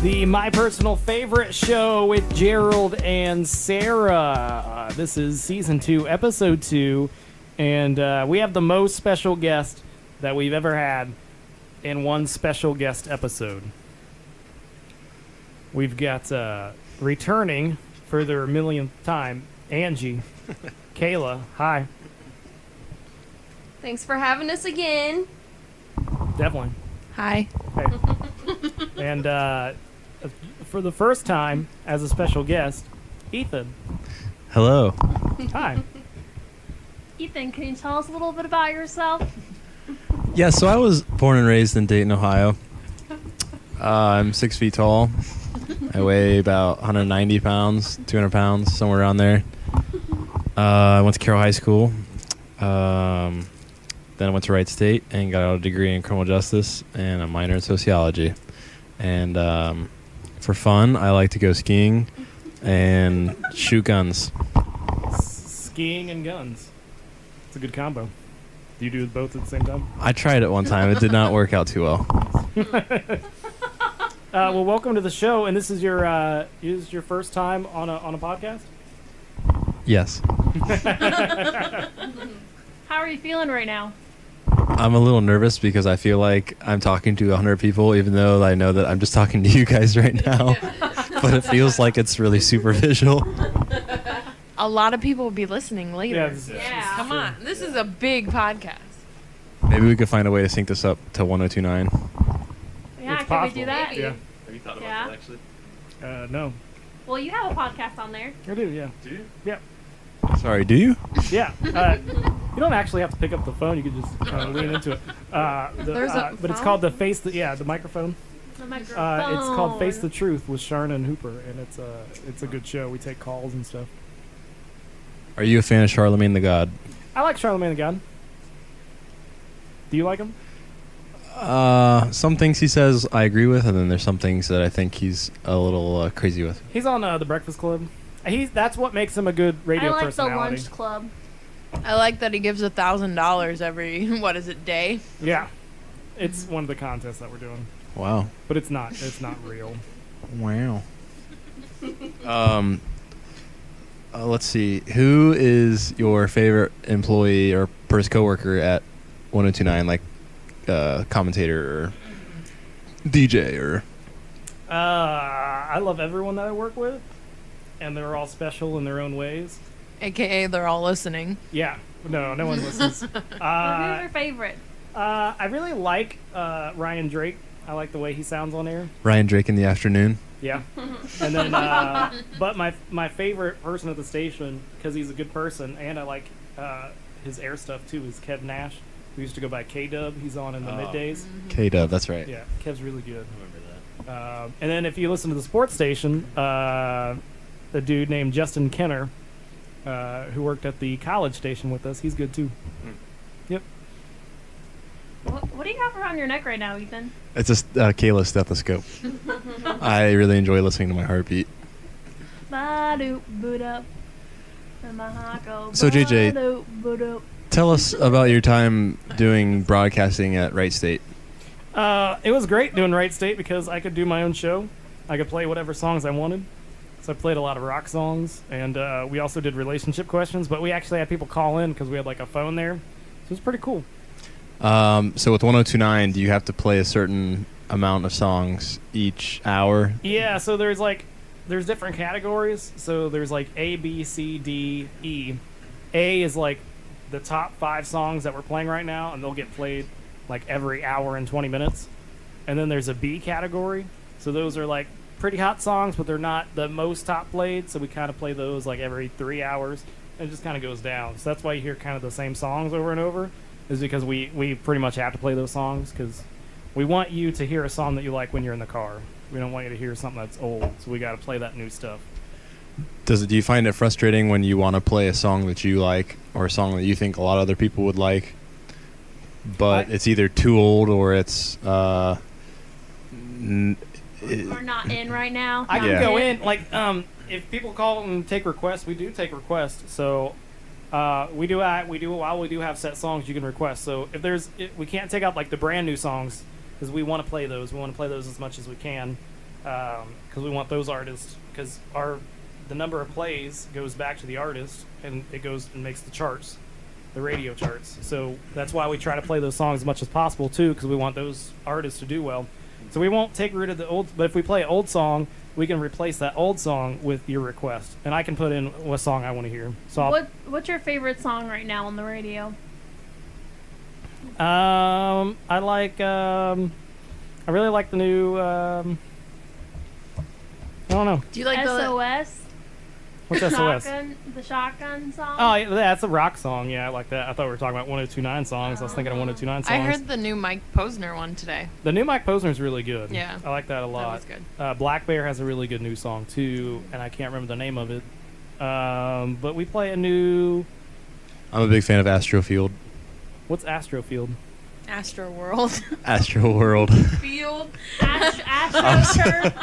The My Personal Favorite Show with Gerald and Sarah. This is Season 2, Episode 2, and we have the most special guest that we've ever had in one special guest episode. We've got returning for their millionth time, Angie, Kayla, hi. Thanks for having us again. Definitely. Hi. Hey. And for the first time as a special guest, Ethan. Hello. Hi. Ethan, can you tell us a little bit about yourself? Yeah, so I was born and raised in Dayton, Ohio. I'm 6 feet tall. I weigh about 190 pounds, 200 pounds, somewhere around there. I went to Carroll High School. Then I went to Wright State and got a degree in criminal justice and a minor in sociology. And for fun, I like to go skiing and shoot guns. Skiing and guns. It's a good combo. Do you do both at the same time? I tried it one time. It did not work out too well. Well, welcome to the show, and this is your first time on a podcast? Yes. How are you feeling right now? I'm a little nervous because I feel like I'm talking to 100 people, even though I know that I'm just talking to you guys right now. But it feels like it's really superficial. A lot of people will be listening later. Yeah. Come on. This is a big podcast. Maybe we could find a way to sync this up to 1029. Yeah, It's can possible. we do that? Yeah. Have you thought about that actually? No. Well, you have a podcast on there. I do, yeah. Do you? Yeah. Sorry, do you? Yeah. You don't actually have to pick up the phone. You can just lean into it. But it's called the microphone. The microphone. It's called Face the Truth with Sharna and Hooper, and it's a good show. We take calls and stuff. Are you a fan of Charlemagne the God? I like Charlemagne the God. Do you like him? Some things he says I agree with, and then there's some things that I think he's a little crazy with. He's on The Breakfast Club. That's what makes him a good radio I like the personality. Lunch Club. I like that he gives $1,000 every, day? Yeah. It's one of the contests that we're doing. Wow. But it's not real. Wow. Let's see. Who is your favorite employee or coworker at 1029, like commentator or DJ or? I love everyone that I work with, and they're all special in their own ways. AKA they're all listening. Yeah. No one listens. Who's your favorite? I really like Ryan Drake. I like the way he sounds on air. Ryan Drake in the afternoon. Yeah. And then, but my favorite person at the station, because he's a good person, and I like his air stuff too, is Kev Nash. We used to go by K-Dub. He's on in the middays. K-Dub, that's right. Yeah, Kev's really good. I remember that. And then if you listen to the sports station, a dude named Justin Kenner, who worked at the college station with us, he's good too. Yep. What do you have around your neck right now, Ethan? It's a Kayla stethoscope. I really enjoy listening to my heartbeat. So, JJ, tell us about your time doing broadcasting at Wright State. It was great doing Wright State because I could do my own show. I could play whatever songs I wanted. So I played a lot of rock songs, and we also did relationship questions, but we actually had people call in because we had like a phone there. So it was pretty cool. So with 1029, do you have to play a certain amount of songs each hour? Yeah, so there's different categories. So there's like A, B, C, D, E. A is like the top 5 songs that we're playing right now, and they'll get played like every hour and 20 minutes. And then there's a B category. So those are like pretty hot songs, but they're not the most top played. So we kind of play those like every 3 hours. And it just kind of goes down. So that's why you hear kind of the same songs over and over, is because we pretty much have to play those songs because we want you to hear a song that you like when you're in the car. We don't want you to hear something that's old, so we got to play that new stuff. Do you find it frustrating when you want to play a song that you like or a song that you think a lot of other people would like, but it's either too old or it's We're not in right now. I can go in like if people call and take requests, we do take requests. So we do have set songs you can request. So we can't take out like the brand new songs because we want to play those. We want to play those as much as we can. because we want those artists, because the number of plays goes back to the artist, and it goes and makes the charts, the radio charts. So that's why we try to play those songs as much as possible too, because we want those artists to do well. So we won't take rid of the old, but if we play an old song, we can replace that old song with your request, and I can put in what song I want to hear. So What's your favorite song right now on the radio? I like I really like the new I don't know. Do you like SOS? What's SOS? The Shotgun song? Oh, yeah, that's a rock song. Yeah, I like that. I thought we were talking about 1029 songs. I was thinking of 1029 songs. I heard the new Mike Posner one today. The new Mike Posner's really good. Yeah. I like that a lot. That was good. Black Bear has a really good new song too, and I can't remember the name of it. But we play a new. I'm a big fan of Astrofield. What's Astrofield? Astro World. Astro World. Field. AstroTurf.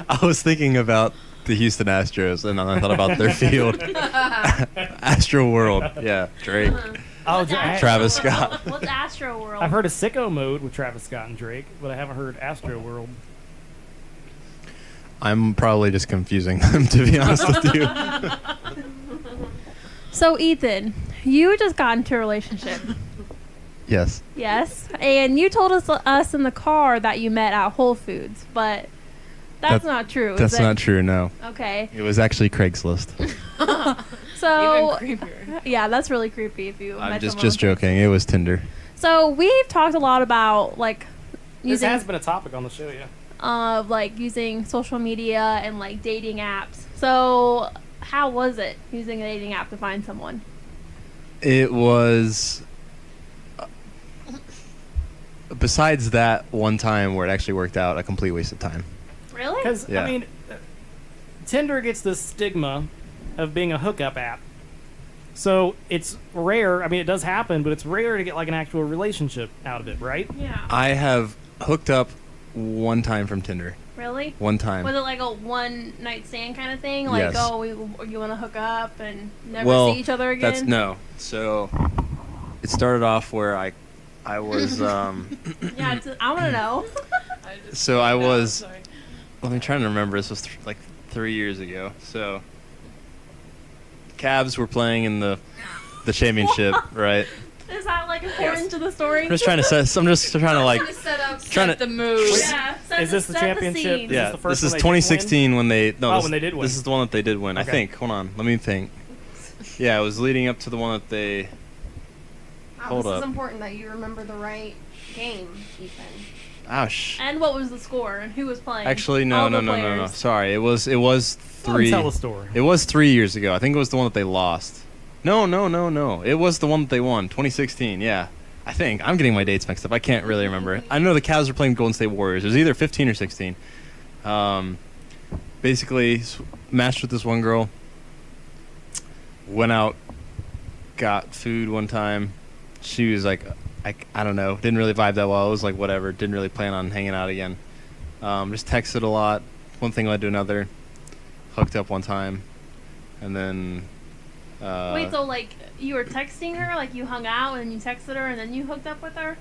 I was thinking about the Houston Astros, and then I thought about their field. Astro World. Yeah, Drake. Oh, Travis Scott. What's Astro World? I've heard of Sicko Mode with Travis Scott and Drake, but I haven't heard Astro World. I'm probably just confusing them, to be honest with you. So, Ethan, you just got into a relationship. Yes. Yes. And you told us in the car that you met at Whole Foods, but that's not true. That's not true, no. Okay. It was actually Craigslist. So, Even creepier. yeah, that's really creepy if you I'm met just someone. joking. It was Tinder. So, we've talked a lot about, like, This using has been a topic on the show, yeah. like using social media and like dating apps. So, how was it using a dating app to find someone? It was... besides that one time where it actually worked out, a complete waste of time. Really? Because, Yeah. I mean, Tinder gets this stigma of being a hookup app. So it's rare. I mean, it does happen, but it's rare to get like an actual relationship out of it, right? Yeah. I have hooked up one time from Tinder. Really? One time. Was it like a one night stand kind of thing? Like, Yes. oh, you want to hook up and never Well, see each other again? that's no. So it started off where I was Yeah, I want to know. so I was let me try to remember. This was like 3 years ago. So Cavs were playing in the championship, right? Is that like important to the story? I'm just trying to like Set the mood. Yeah. Is this the set championship? scene. Is yeah. this the first This is one they did 2016 when they when they did win. This is the one that they did win. I Okay. think. Hold on. Let me think. Yeah, it was leading up to the one that they. Hold this up. is important that you remember the right game, Ethan. Ouch. And what was the score and who was playing? Actually, no. All the players. Sorry, it was Let them three. tell a story. It was 3 years ago. I think it was the one that they lost. No. It was the one that they won. 2016. Yeah. I think I'm getting my dates mixed up. I can't really remember. I know the Cavs were playing Golden State Warriors. It was either 15 or 16. Basically, matched with this one girl. Went out, got food one time. She was like, I don't know, didn't really vibe that well. It was like whatever. Didn't really plan on hanging out again. Just texted a lot. One thing led to another. Hooked up one time, and then. Wait, so like you were texting her, like you hung out and you texted her and then you hooked up with her?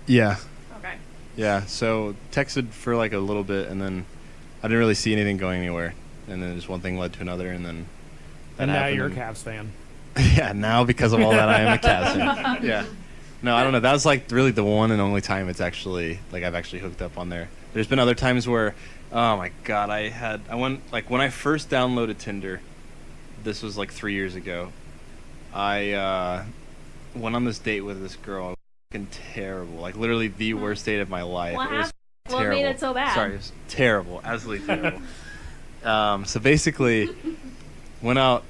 Yeah. Okay. Yeah, so texted for like a little bit, and then I didn't really see anything going anywhere, and then just one thing led to another, and then that And now happened, you're a and- Cavs fan. Yeah, now because of all that, I am a Cavs fan. Yeah, no, I don't know. That was like really the one and only time it's actually like I've actually hooked up on there. There's been other times where, oh my god, I went like when I first downloaded Tinder. This was like 3 years ago. I went on this date with this girl. It was fucking terrible. Like literally the worst date of my life. What It was happened? What terrible. made it so bad? Sorry, it was terrible. Absolutely terrible. So basically, went out.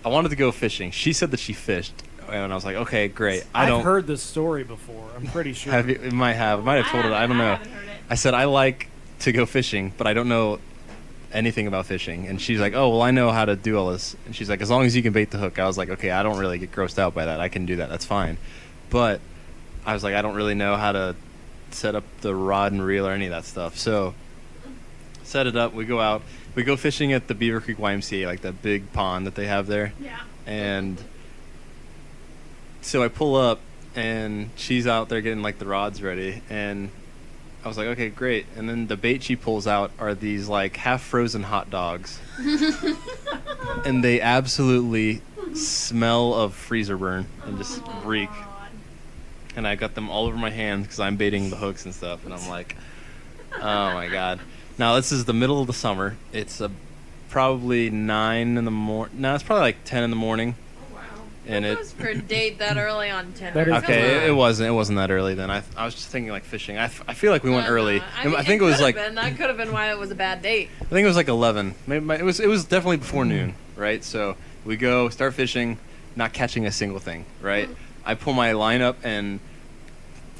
I wanted to go fishing. She said that she fished, and I was like, okay, great. I've heard this story before. I'm pretty sure. Have you, it might have. I might have told her. I don't know. haven't heard it. I said I like to go fishing, but I don't know anything about fishing. And she's like, oh, well, I know how to do all this. And she's like, as long as you can bait the hook. I was like, okay, I don't really get grossed out by that. I can do that. That's fine. But I was like, I don't really know how to set up the rod and reel or any of that stuff. So set it up. We go out. We go fishing at the Beaver Creek YMCA, like that big pond that they have there. Yeah. And so I pull up, and she's out there getting like the rods ready, and I was like, okay, great. And then the bait she pulls out are these like half frozen hot dogs, and they absolutely smell of freezer burn and just reek. And I got them all over my hands because I'm baiting the hooks and stuff, and I'm like, oh my god. Now this is the middle of the summer. It's probably 9 in the morning. No, it's probably like 10 in the morning. And It was for a date that early on Tinder. That is- okay, it wasn't that early then. I was just thinking like fishing. I feel like we went early. I think it was like that could have been why it was a bad date. I think it was like 11. Maybe it was definitely before noon, right? So we go start fishing, not catching a single thing, right? I pull my line up and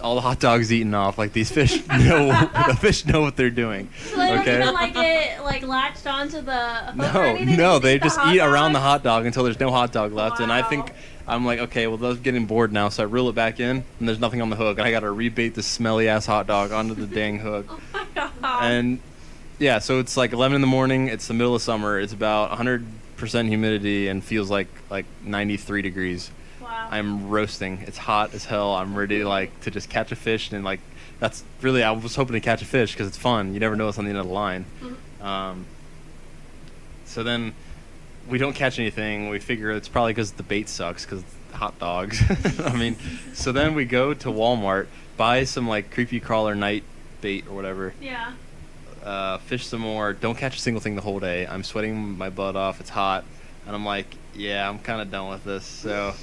all the hot dogs eaten off. Like these fish the fish know what they're doing. So they don't Okay. even like it like latched onto the hook or anything? No, They they eat just hot eat around the dog? hot dog until there's no hot dog left. And I think Wow. I'm like, okay, well, those getting bored now, so I reel it back in, and there's nothing on the hook. And I got to rebait this smelly ass hot dog onto the dang hook. Oh my god. And yeah, so it's like 11 in the morning. It's the middle of summer. It's about 100% humidity and feels like 93 degrees. Wow. I'm roasting. It's hot as hell. I'm ready to just catch a fish, and like that's really I was hoping to catch a fish because it's fun. You never know what's on the end of the line. So then we don't catch anything. We figure it's probably because the bait sucks because hot dogs. I mean, so then we go to Walmart, buy some like creepy crawler night bait or whatever. Yeah. Fish some more. Don't catch a single thing the whole day. I'm sweating my butt off. It's hot, and I'm like, yeah, I'm kind of done with this. So,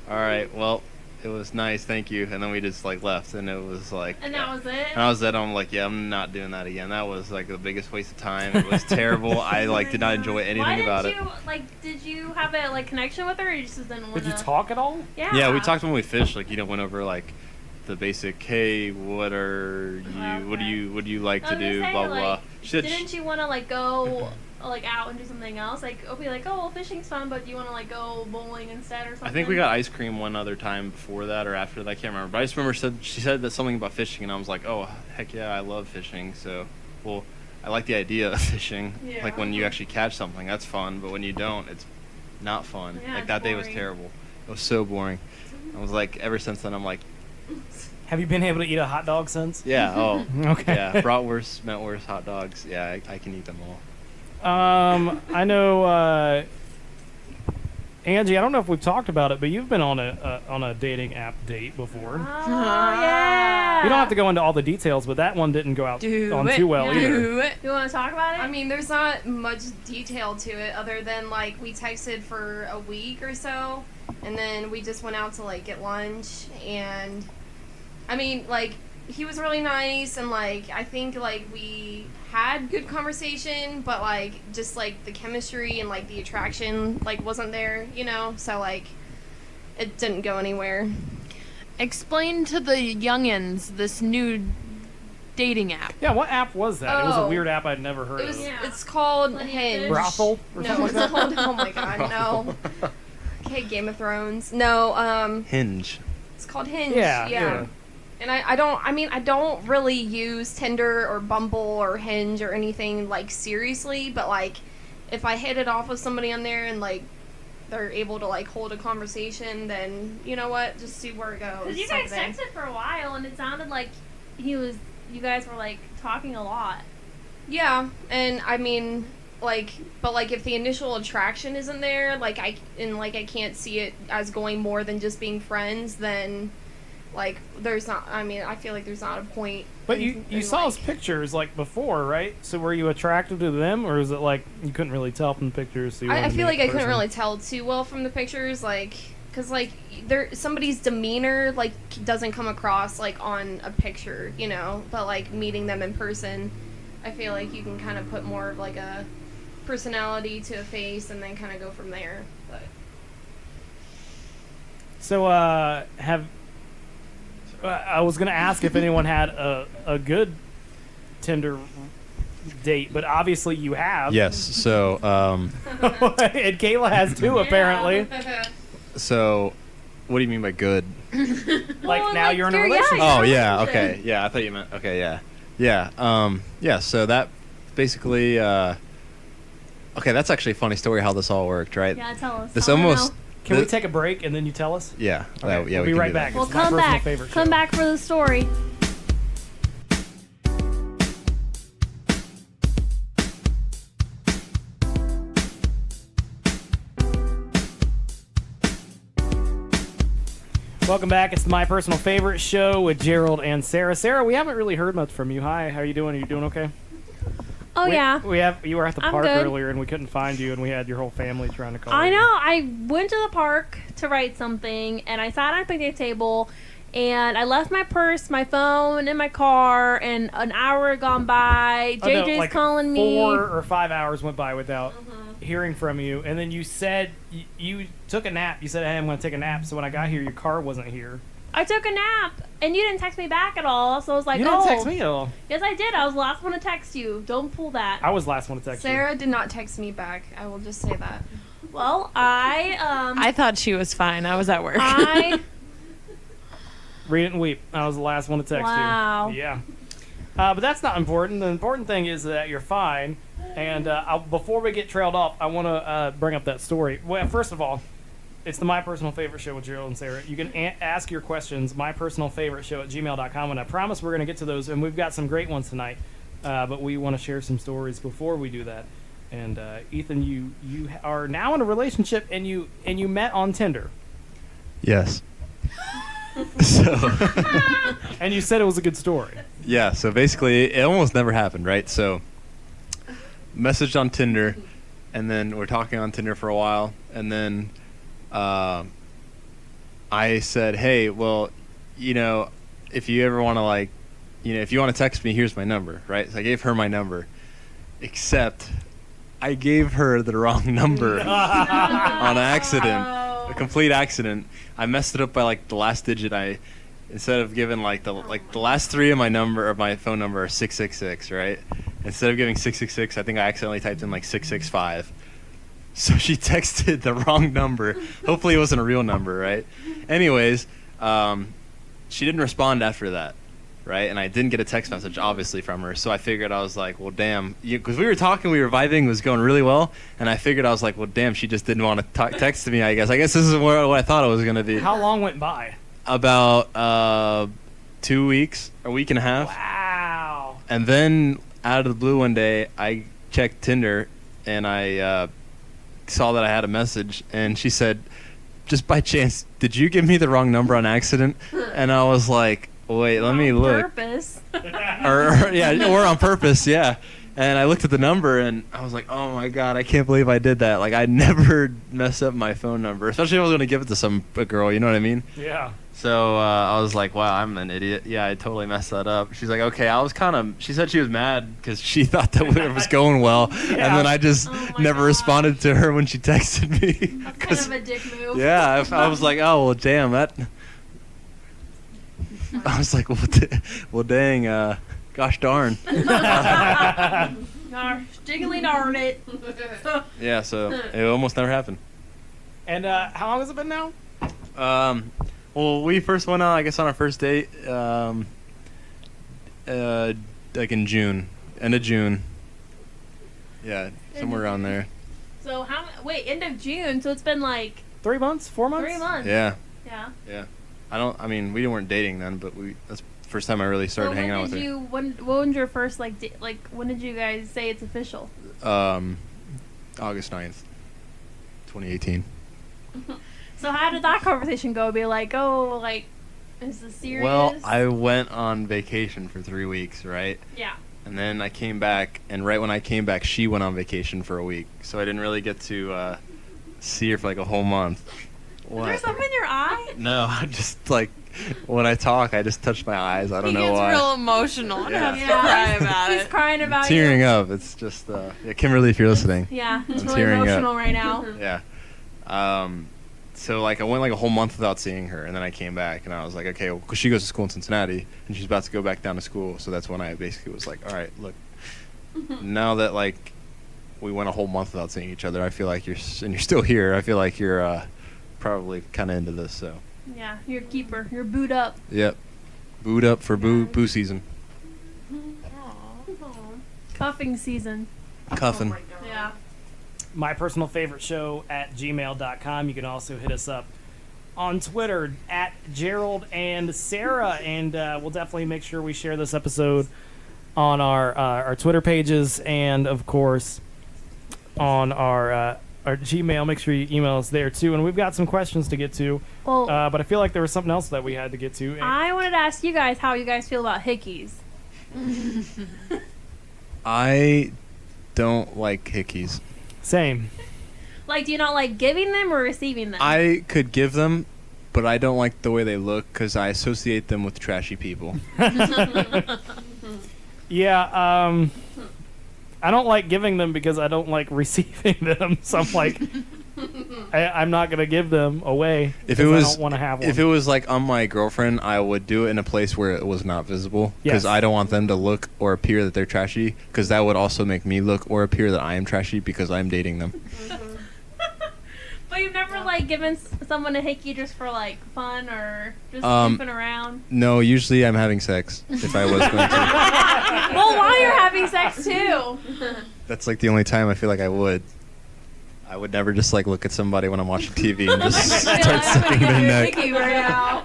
all right, well, it was nice, thank you. And then we just like left, and it was like, And that was it? and I was I'm like, yeah, I'm not doing that again. That was like the biggest waste of time. It was terrible. I like did not enjoy anything Why about it. didn't you, like, did you have a, like, connection with her, or you just didn't want Did to? you talk at all? Yeah. Yeah, we talked when we fished. Like, went over like the basic. Hey, what are you? What do you like I to was gonna do? say, Blah blah. like, She said didn't you want to, like, go, like, out and do something else? Like, be like, oh, well, fishing's fun, but do you want to, like, go bowling instead or something? I think we got ice cream one other time before that or after that. I can't remember. But I just remember she said that something about fishing, and I was like, oh, heck yeah, I love fishing. So, well, I like the idea of fishing. Yeah. Like when you actually catch something, that's fun. But when you don't, it's not fun. Yeah, like it's that day was boring. terrible. It was so boring. I was like, ever since then, I'm like, Have you been able to eat a hot dog since? yeah, oh, Okay. yeah, bratwurst, mentwurst, hot dogs. Yeah, I can eat them all. I know, Angie. I don't know if we've talked about it, but you've been on a dating app date before. Oh, yeah. You don't have to go into all the details, but that one didn't go out on too well either. Do it. You want to talk about it? I mean, there's not much detail to it other than like we texted for a week or so, and then we just went out to like get lunch. And I mean, like he was really nice, and like I think like we had good conversation, but like just like the chemistry and like the attraction like wasn't there, you know. So like it didn't go anywhere. Explain to the youngins this new dating app. Yeah, what app was that? It was a Oh. weird app I'd never heard It was. of. Yeah. It's called Plenty of Hinge. fish. Brothel or No, something like it's that? called. Oh my god, no. Okay, Game of Thrones. No, Hinge. it's called Hinge. Yeah. And I don't really use Tinder or Bumble or Hinge or anything like seriously, but like if I hit it off with somebody on there and like they're able to like hold a conversation, then you know what, just see where it goes. Because you guys type of thing. texted for a while, and it sounded like you guys were like talking a lot. Yeah, and I mean, like, but like if the initial attraction isn't there, like I can't see it as going more than just being friends, then like there's not. I mean, I feel like there's not a point. But in- you in, saw his like- pictures like before, right? So were you attracted to them, or is it like you couldn't really tell from the pictures? So you I wanted to feel meet like in I couldn't person? really tell too well from the pictures, like, cause like somebody's demeanor like doesn't come across like on a picture, you know. But like meeting them in person, I feel like you can kind of put more of like a personality to a face, and then kind of go from there. But So I was gonna ask if anyone had a good Tinder date, but obviously you have. Yes. So And Kayla has too, apparently. so what do you mean by good? Like now you're in a yeah, relationship. Oh Yeah, yeah, relationship. okay, yeah. I thought you meant okay, yeah, yeah. So that basically, okay. That's actually a funny story how this all worked, right? Yeah, tell us. This I wanna almost, know. Can we take a break and then you tell us? yeah, Okay, yeah. we'll we be can right do that. back. Well, It's my come personal back. favorite Come show. back for the story. Welcome back. It's my personal favorite show with Gerald and Sarah. Sarah, we haven't really heard much from you. Hi, how are you doing? Are you doing okay? Oh, yeah. You were at the I'm park good. earlier and we couldn't find you, and we had your whole family trying to call I you. know. I went to the park to write something, and I sat at a picnic table, and I left my purse, my phone, in my car, and an hour had gone by. Oh, no, JJ's like calling me. 4 or 5 hours went by without hearing from you, and then you said you took a nap. You said, "Hey, I'm going to take a nap." So when I got here, your car wasn't here. I took a nap, and you didn't text me back at all, so I was like, You didn't text me at all. Yes, I did. I was the last one to text you. Don't pull that. I was the last one to text you. Sarah did not text me back. I will just say that. Well, I thought she was fine. I was at work. Read it and weep. I was the last one to text Wow. you. Yeah. But that's not important. The important thing is that you're fine. And before we get trailed off, I want to bring up that story. Well, first of all, it's the My Personal Favorite Show with Gerald and Sarah. You can ask your questions, mypersonalfavoriteshow@gmail.com, and I promise we're going to get to those, and we've got some great ones tonight. But we want to share some stories before we do that. And Ethan, you are now in a relationship, and you met on Tinder. Yes. So And you said it was a good story. yeah, so basically it almost never happened, right? So messaged on Tinder, and then we're talking on Tinder for a while, and then I said, hey, well, if you ever want to if you want to text me, here's my number, right? So I gave her my number, except I gave her the wrong number on accident, a complete accident. I messed it up by the last digit. Instead of giving the last 3 of my number, of my phone number are 666, right? Instead of giving 666, I think I accidentally typed in 665. So she texted the wrong number. Hopefully it wasn't a real number, right? Anyways, she didn't respond after that, right? And I didn't get a text message, obviously, from her. So I figured, I was like, well, damn. Because we were talking, we were vibing, it was going really well. And I figured, I was like, well, damn, she just didn't want to text me, I guess. I guess this is what I thought it was going to be. How long went by? About 2 weeks, a week and a half. Wow. And then out of the blue one day, I checked Tinder, and I saw that I had a message, and she said, just by chance, did you give me the wrong number on accident? And I was like, wait, let me look. Purpose. or on purpose, yeah. And I looked at the number, and I was like, oh my god, I can't believe I did that. I never mess up my phone number, especially if I was going to give it to a girl, you know what I mean? Yeah. So I was like, wow, I'm an idiot. Yeah, I totally messed that up. She's like, okay, she said she was mad because she thought that it was going well. Yeah. And then I just never God. responded to her when she texted me. That's kind of a dick move. Yeah, I was like, oh, well, damn, that. I was like, well, dang, gosh darn. Gosh, jiggly darn it. Yeah, so it almost never happened. And how long has it been now? Well, we first went out, I guess, on our first date, in June, end of June. Yeah, somewhere around there. So end of June, so it's been 3 months? 4 months? 3 months. Yeah. Yeah. We weren't dating then, but that's the first time I really started hanging out with her. When was your first, when did you guys say it's official? August 9th, 2018. So how did that conversation go? Be like, is this serious? Well, I went on vacation for 3 weeks, right? Yeah. And then I came back, and right when I came back, she went on vacation for a week. So I didn't really get to see her for a whole month. Is there something in your eye? No, I just when I talk, I just touch my eyes. I don't know why. He gets real emotional and Yeah. has to cry about He's it. crying about Tearing you. up. It's just Kimberly, if you're listening. Yeah, it's I'm really tearing up. emotional right now. Yeah. So I went a whole month without seeing her, and then I came back, and I was like, okay, well, because she goes to school in Cincinnati, and she's about to go back down to school, so that's when I basically was like, all right, look, now that we went a whole month without seeing each other, I feel like you're still here. I feel like you're probably kind of into this, so. Yeah, you're a keeper. You're booed up. Yep. Booed up for boo season. Cuffing season. Cuffing. Yeah. My personal favorite show @gmail.com. You can also hit us up on Twitter @Gerald and Sarah, and we'll definitely make sure we share this episode on our Twitter pages, and of course on our our Gmail. Make sure you email us there too. And we've got some questions to get to. Well, But I feel like there was something else that we had to get to. I wanted to ask you guys how you guys feel about hickeys. I don't like hickeys. Same. Like, do you not like giving them or receiving them? I could give them, but I don't like the way they look because I associate them with trashy people. Yeah, I don't like giving them because I don't like receiving them. So I'm like, I'm not gonna give them away If because it was, I don't want to have one. if it was like on my girlfriend, I would do it in a place where it was not visible because Yes. I don't want them to look or appear that they're trashy because that would also make me look or appear that I am trashy because I'm dating them. But you've never like given someone a hickey just for like fun or just goofing around? No, usually I'm having sex if I was going to. Well, while you're having sex too. That's like the only time I feel like I would. I would never just like look at somebody when I'm watching TV and just start sucking their neck. Hickey right now.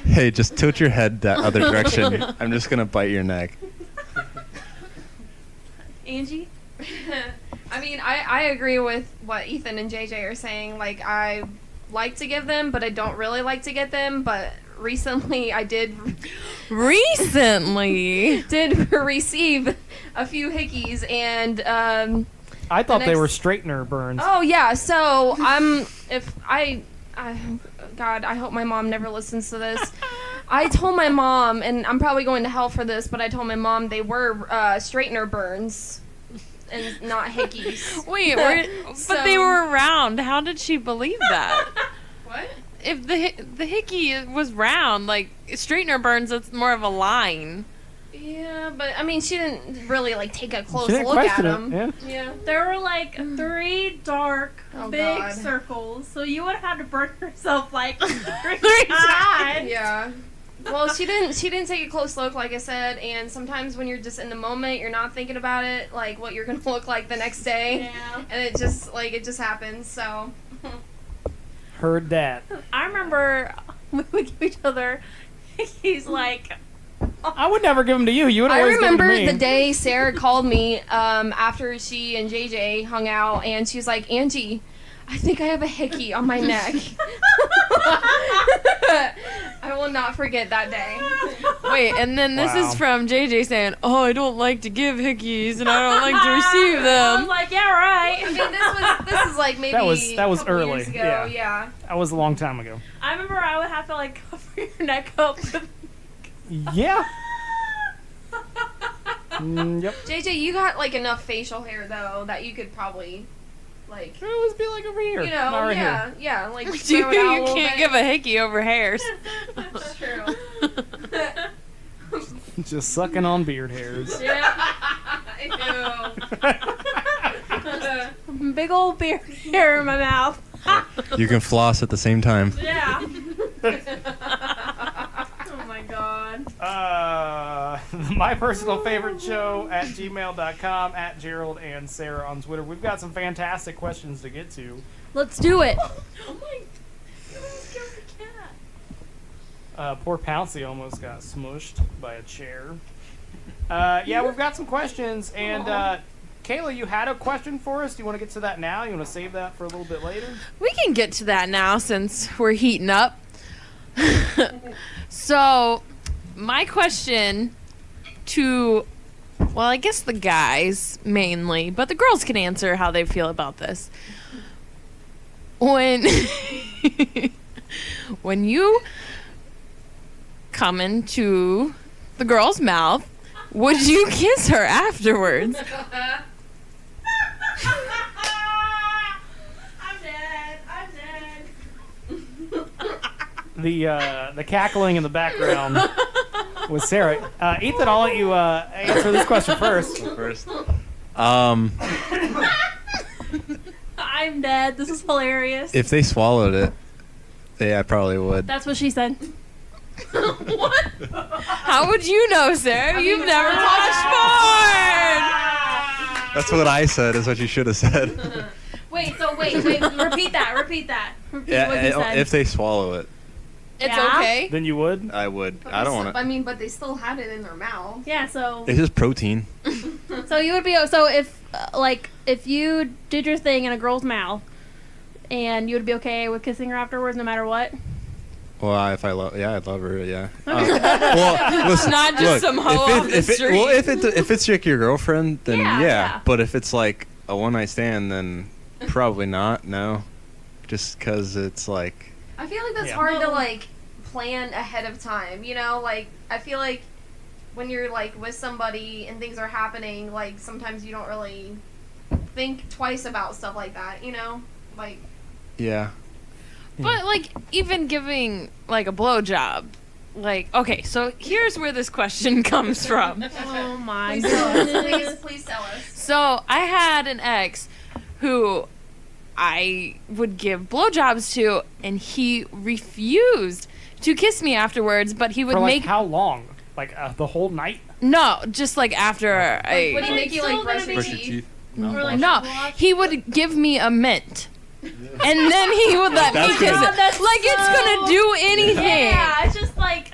Hey, just tilt your head that other direction. I'm just gonna bite your neck. Angie? I mean, I agree with what Ethan and JJ are saying. Like, I like to give them, but I don't really like to get them. But recently, I did Recently. receive a few hickeys, and I thought the they next- were straightener burns. oh yeah. So God, I hope my mom never listens to this. I told my mom, and I'm probably going to hell for this, but I told my mom they were straightener burns and not hickeys. Wait, So- but they were round. How did she believe that? What? If the hickey was round, like straightener burns, it's more of a line. Yeah, but I mean, she didn't really like take a close She didn't look at question it, them. yeah. Yeah. There were like 3 dark, Oh, big God. circles, so you would have had to burn yourself like 3 Three times. Yeah. Well, she didn't take a close look, like I said, and sometimes when you're just in the moment, you're not thinking about it, like what you're gonna look like the next day, Yeah. and it just happens. So. Heard that. I remember we would give each other hickeys like. I would never give them to you. You would I always give them to remember me. the day Sarah called me after she and JJ hung out, and she was like, "Angie, I think I have a hickey on my neck." I will not forget that day. Wait, and then this Wow. is from JJ saying, "Oh, I don't like to give hickeys, and I don't like to receive I was them." like, yeah, right. I mean, this is like maybe That was a couple early, years ago. yeah. Yeah. That was a long time ago. I remember I would have to like cover your neck up with. Yeah. Yep. JJ, you got like enough facial hair though that you could probably like It was be like over here. you know, not right yeah, here. yeah, like You, throw it out a you little can't bit. give a hickey over hairs. That's true. Just sucking on beard hairs. Yeah. Ew. Big old beard hair in my mouth. You can floss at the same time. Yeah. Oh my god. My personal favorite show at gmail.com, at Gerald and Sarah on Twitter. We've got some fantastic questions to get to. Let's do it. Oh my! You almost killed the cat. Poor Pouncy almost got smushed by a chair. Yeah, we've got some questions, and Kayla, you had a question for us. Do you want to get to that now? You want to save that for a little bit later? We can get to that now since we're heating up. So, my question to, well, I guess the guys mainly, but the girls can answer how they feel about this. When when you come into the girl's mouth, would you kiss her afterwards? I'm dead. The cackling in the background was Sarah. Ethan, I'll let you answer this question first. First, I'm dead. This is hilarious. if they swallowed it, I probably would. That's what she said. What? How would you know, Sarah? You've never watched porn. That's what I said. Is what you should have said. Wait. Repeat that. Repeat what you said. If they swallow it, It's Yeah? okay. Then you would? I would. But I they don't still- want to. I mean, but they still had it in their mouth. Yeah. So It's just protein. you would be so if like, if you did your thing in a girl's mouth, and you would be okay with kissing her afterwards, no matter what? Well, if I love, I'd love her, yeah. Well, listen, Not just some hoe off the street. Well, if it's like your girlfriend, then Yeah. But if it's like a one night stand, then probably not. No, just because it's like. I feel like that's Yeah. hard to like plan ahead of time. You know, like I feel like when you're like with somebody and things are happening, like sometimes you don't really think twice about stuff like that. You know, like. Yeah. But like even giving like a blowjob, like okay, so here's where this question comes from. Oh my Please tell us. goodness. Please tell us. So I had an ex who I would give blowjobs to, and he refused to kiss me afterwards. But he would For like make how long? Like the whole night? no, just like after I. Would he make you like Still brush gonna your be- teeth? No. Or, like, No, watch- he would give me a mint. And then he would let me That's kiss gonna- it. Like it's gonna do anything. Yeah, it's just like,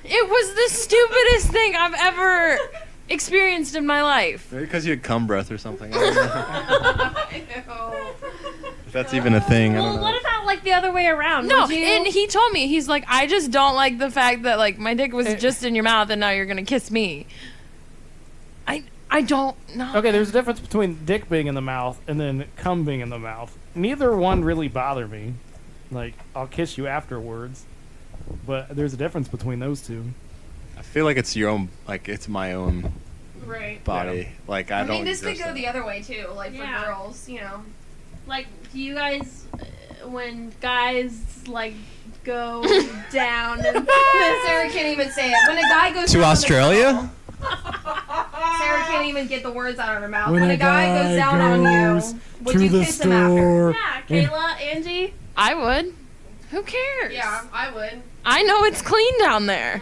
It was the stupidest thing I've ever experienced in my life. Maybe because you had cum breath or something. I don't know. I know. If that's even a thing. I well, don't what know. about like the other way around? No, Would you- and he told me, he's like, I just don't like the fact that like my dick was just in your mouth and now you're gonna kiss me. I don't know. Okay, there's a difference between dick being in the mouth and then cum being in the mouth. Neither one really bother me. Like, I'll kiss you afterwards. But there's a difference between those two. I feel like it's your own. Like it's my own Right. body. Like I I don't. mean, this could exist go in- the other way too. Like Yeah. for girls, you know. like, do you guys, when guys like go down and Sarah can't even say it. When a guy goes To down on the Australia? girl, Sarah can't even get the words out of her mouth. When a guy goes down on you, would you kiss him after? yeah, Kayla, Angie. I would. Who cares? Yeah, I would. I know it's clean down there.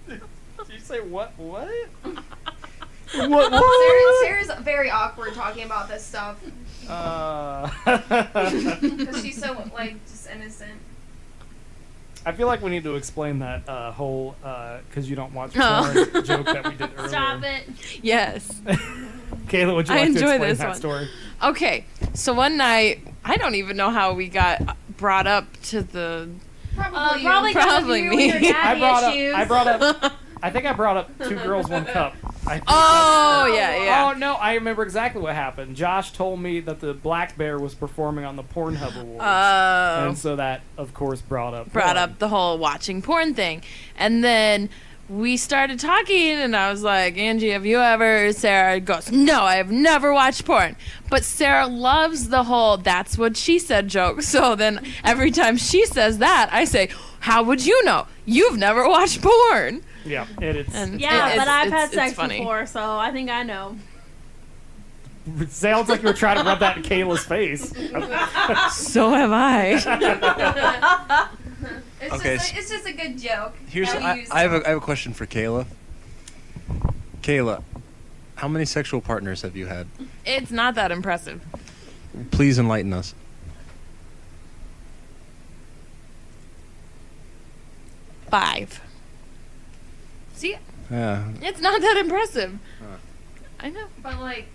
Did you say what? What? Sarah's very awkward talking about this stuff because she's so like just innocent. I feel like we need to explain that whole because you don't watch Oh. porn joke that we did earlier. Stop it. Yes. Kayla, would you I like to enjoy explain this that one. story? Okay, so one night, I don't even know how we got brought up to the. Probably, Probably you. Probably you me. With your daddy issues. I brought up. I think I brought up Two Girls, One Cup. I think Oh, yeah. Oh no, I remember exactly what happened. Josh told me that the Black Bear was performing on the Pornhub Awards, and so that, of course, brought up The whole watching porn thing. And then we started talking, and I was like, Angie, have you ever? Sarah goes, no, I have never watched porn. But Sarah loves the whole that's what she said joke. So then every time she says that, I say, how would you know? You've never watched porn. Yeah, it's And Yeah, but I've had it's sex funny. before, so I think I know. it sounds like you were trying to rub that in Kayla's face. So have I. It's just a good joke. Here's that we I use. have a question for Kayla. Kayla, how many sexual partners have you had? It's not that impressive. Please enlighten us. 5. See, Yeah. it's not that impressive. Huh. I know. But like,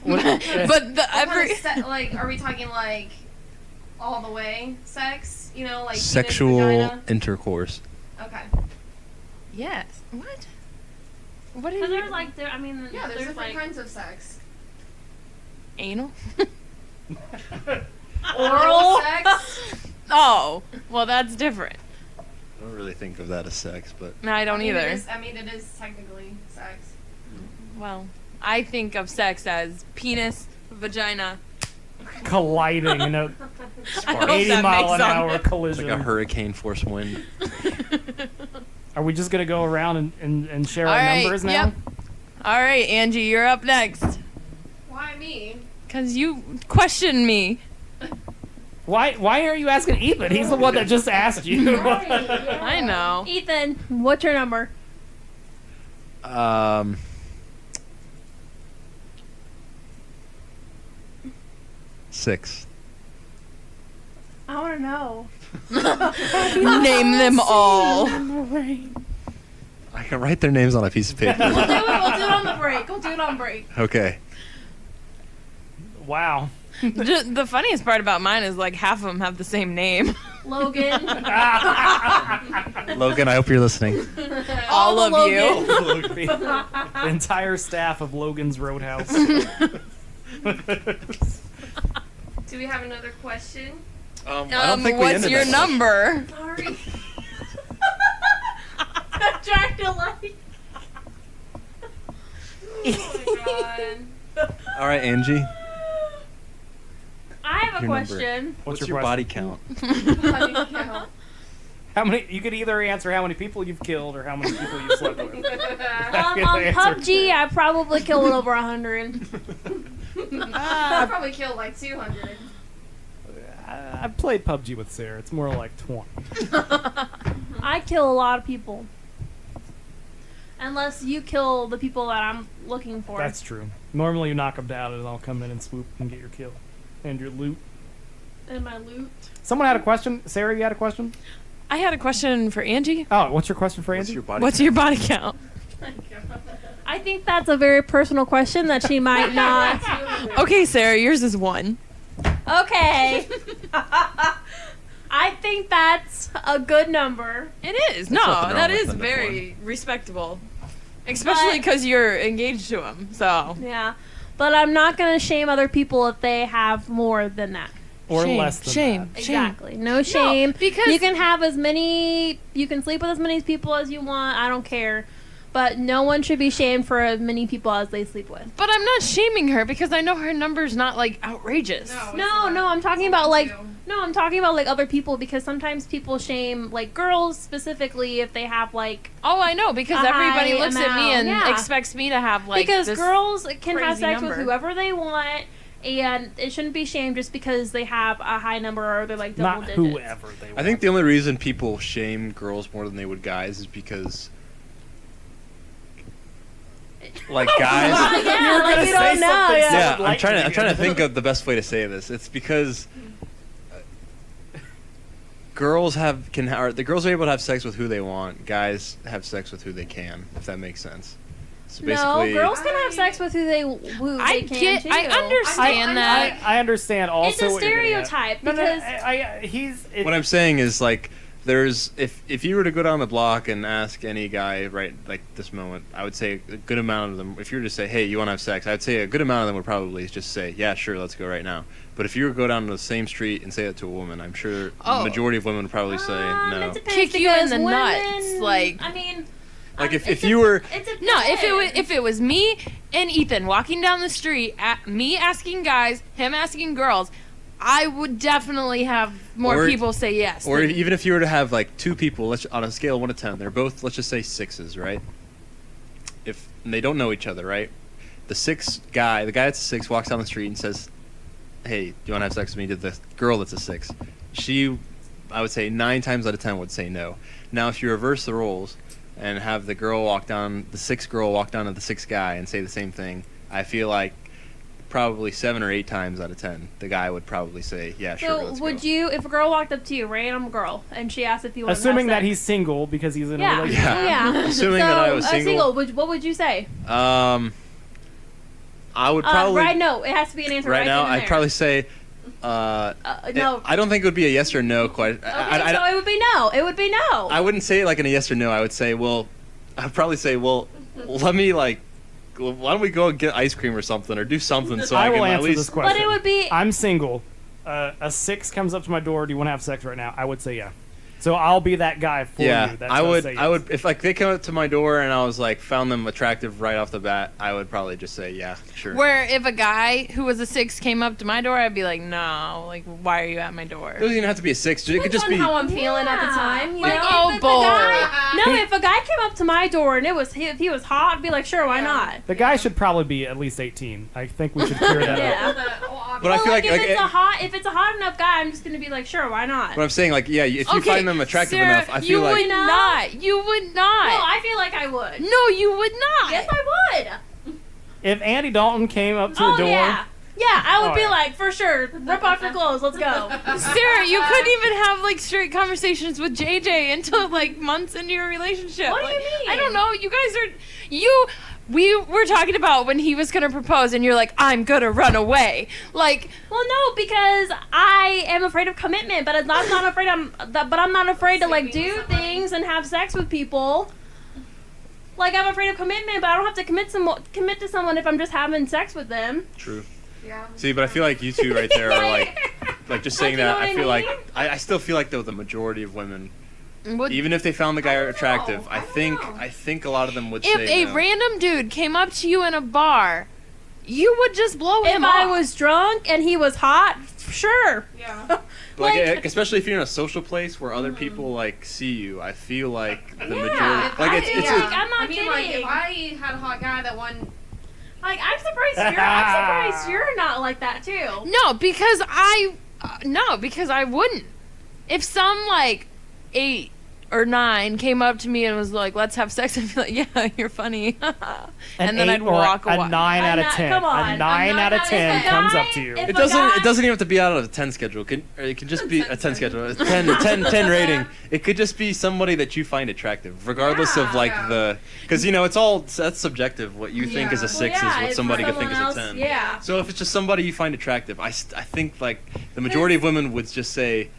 But the what kind every of like, are we talking like all the way sex? You know, like penis, Sexual vagina? intercourse. Okay. yes. What? What Because is there's like, I mean, Yeah, there's different like, kinds of sex. anal? Oral sex. Oh, well, that's different. I don't really think of that as sex, but No, I don't mean, either. it is technically sex. Well, I think of sex as penis, vagina. Colliding in a I hope 80 that mile makes an hour sense. it's collision. like a hurricane force wind. Are we just gonna go around and share All our right, numbers now? yep. All right, Angie, you're up next. Why me? Because you questioned me. Why are you asking Ethan? He's the one that just asked you. I know. Ethan, what's your number? 6. I want to know. Name them all. I Write their names on a piece of paper. We'll do it on the break. We'll do it on break. Okay. Wow. The funniest part about mine is like half of them have the same name. Logan. Logan, I hope you're listeing. All of you. The entire staff of Logan's Roadhouse. Do we have another question? I don't think we What's ended your that. number? Sorry. I'm trying to like. Oh my god. All right, Angie. I have a Your number. question. What's your body count? Body count. How many? You could either answer how many people you've killed or how many people you've slept with. On PUBG, I probably killed over 100. I probably killed like 200. I played PUBG with Sarah. It's more like 20. I kill a lot of people. Unless you kill the people that I'm looking for. That's true. Normally you knock them down and I'll come in and swoop and get your kill. And your loot. And my loot. Someone had a question. Sarah, you had a question? I had a question for Angie. Oh, what's your question for What's Angie? your body What's count? your body count? I think that's a very personal question that she might not. Okay, Sarah, yours is 1. Okay. I think that's a good number. It is. There's No, nothing wrong that with is it, very respectable. Especially because you're engaged to him. So Yeah. But I'm not going to shame other people if they have more than that. Or shame, less than shame, that. shame. Exactly. No shame. because- you can have as many, you can sleep with as many people as you want. I don't care. But no one should be shamed for as many people as they sleep with. But I'm not shaming her because I know her number's not like outrageous. No, I'm talking about like I'm talking about like other people because sometimes people shame like girls specifically if they have like Oh, I know because A everybody high looks at me and amount, yeah. expects me to have like because this girls can have crazy sex number. with whoever they want and it shouldn't be shamed just because they have a high number or they're like double Not digits. whoever they want. I think the only reason people shame girls more than they would guys is because, like, guys. Yeah, were like gonna we say don't know. something Yeah. Yeah, Sounded I'm trying lightning. to think of the best way to say this. It's because girls the girls are able to have sex with who they want. Guys have sex with who they can, if that makes sense. So No, basically, girls can have sex with who they can too. I understand that. I understand also It's a what you're getting at. stereotype No, because what I'm saying is, like, there's if you were to go down the block and ask any guy right like this moment, I would say a good amount of them. If you were to say, "Hey, you want to have sex?" I'd say a good amount of them would probably just say, "Yeah, sure, let's go right now." But if you were to go down to the same street and say that to a woman, I'm sure Oh. the majority of women would probably say no. It depends Kick you in because the women, nuts, like- I mean, Like if it's you were No, if it was me and Ethan walking down the street, me asking guys, him asking girls, I would definitely have more Or- people say yes. Or than- even if you were to have like two people, on a scale of 1 to 10, they're both, let's just say, 6s, right? And they don't know each other, right? The guy that's a 6 walks down the street and says, "Hey, do you want to have sex with me?" To the girl that's a 6, I would say 9 times out of 10 would say no. Now, if you reverse the roles and have the 6 girl walk down to the 6 guy and say the same thing, I feel like probably 7 or 8 times out of 10, the guy would probably say, "Yeah, sure, So let's would go." you, if a girl walked up to you, random girl, and she asked if you wanted Assuming to have that sex, he's single because he's in a yeah, relationship. Yeah. yeah. Assuming that I was single. what would you say? I would probably right, no, it has to be an answer right right now. then and I'd there. probably say no. I don't think it would be a yes or no question. Okay, so it would be no. It would be no. I wouldn't say it like in a yes or no. I would say, I'd probably say, let me why don't we go and get ice cream or something, or do something so I I can will at answer least. this question. But it would be. I'm single. A 6 comes up to my door. Do you want to have sex right now? I would say yeah. So I'll be that guy for Yeah, you. That I does would. say I yes. would if like they came up to my door and I was like found them attractive right off the bat. I would probably just say yeah, sure. Where if a guy who was a 6 came up to my door, I'd be like, no, like, why are you at my door? It doesn't even have to be a 6. It could Depends just on be. how I'm feeling at the time. You Like, know? oh, if a boy. guy- no, if a guy came up to my door and if he was hot, I'd be like, sure, why not? The guy should probably be at least 18. I think we should clear that up. Yeah. But I feel like if it's a hot enough guy, I'm just gonna be like, sure, why not? But I'm saying like if you find them attractive Sarah, enough, I feel you like. would not. You would not. No, I feel like I would. No, you would not. Yes, I would. If Andy Dalton came up to the door, Yeah. Yeah, I would Oh, be yeah. like, for sure, rip off your clothes, let's go. Sarah, you couldn't even have like straight conversations with JJ until like months into your relationship. What do you Like, mean? I don't know. You guys are we were talking about when he was gonna propose, and you're like, I'm gonna run away. Like, Well, no, because I am afraid of commitment, but I'm not afraid. But I'm not afraid to like do things and have sex with people. Like I'm afraid of commitment, but I don't have to commit to someone if I'm just having sex with them. True. Yeah. See, but I feel like you two right there are like just saying Like, you know that. what I I feel like mean? I still feel like though the majority of women, what, even if they found the guy attractive, I I don't think know. I think a lot of them would if say a no. random dude came up to you in a bar, you would just blow If him I off. was drunk and he was hot, sure. Yeah. Like, especially if you're in a social place where other people like see you, I feel like the majority, If like I- it's yeah. I'm not I mean, like, kidding. if I had a hot guy that won, Like I'm surprised you're not like that too. No, because I wouldn't. If some like 8 or 9 came up to me and was like, "Let's have sex," I'd be like, "Yeah, you're funny," and then I'd walk a away. 9 out of 10. Come on. A 9 out of 10 comes up to you. If It a doesn't. guy- It doesn't even have to be out of a 10 schedule. It could just be a 10 schedule. A 10 rating. It could just be somebody that you find attractive, regardless of like Yeah. because that's subjective. What you think is a Yeah. 6 is what it's somebody could think someone is a else, 10. Yeah. So if it's just somebody you find attractive, I think like the majority of women would just say,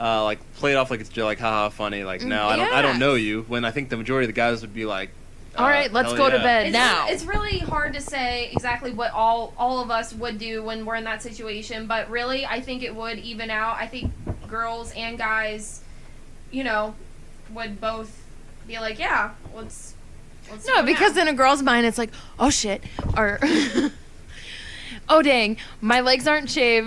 like play it off like it's like haha funny. Like no, I Yeah. don't know you. When I think the majority of the guys would be like, All right, let's hell go to yeah. bed it's, now. it's really hard to say exactly what all of us would do when we're in that situation. But really, I think it would even out. I think girls and guys, would both be like, yeah, let's No, go because now. in a girl's mind, it's like, oh shit, or oh dang, my legs aren't shaved.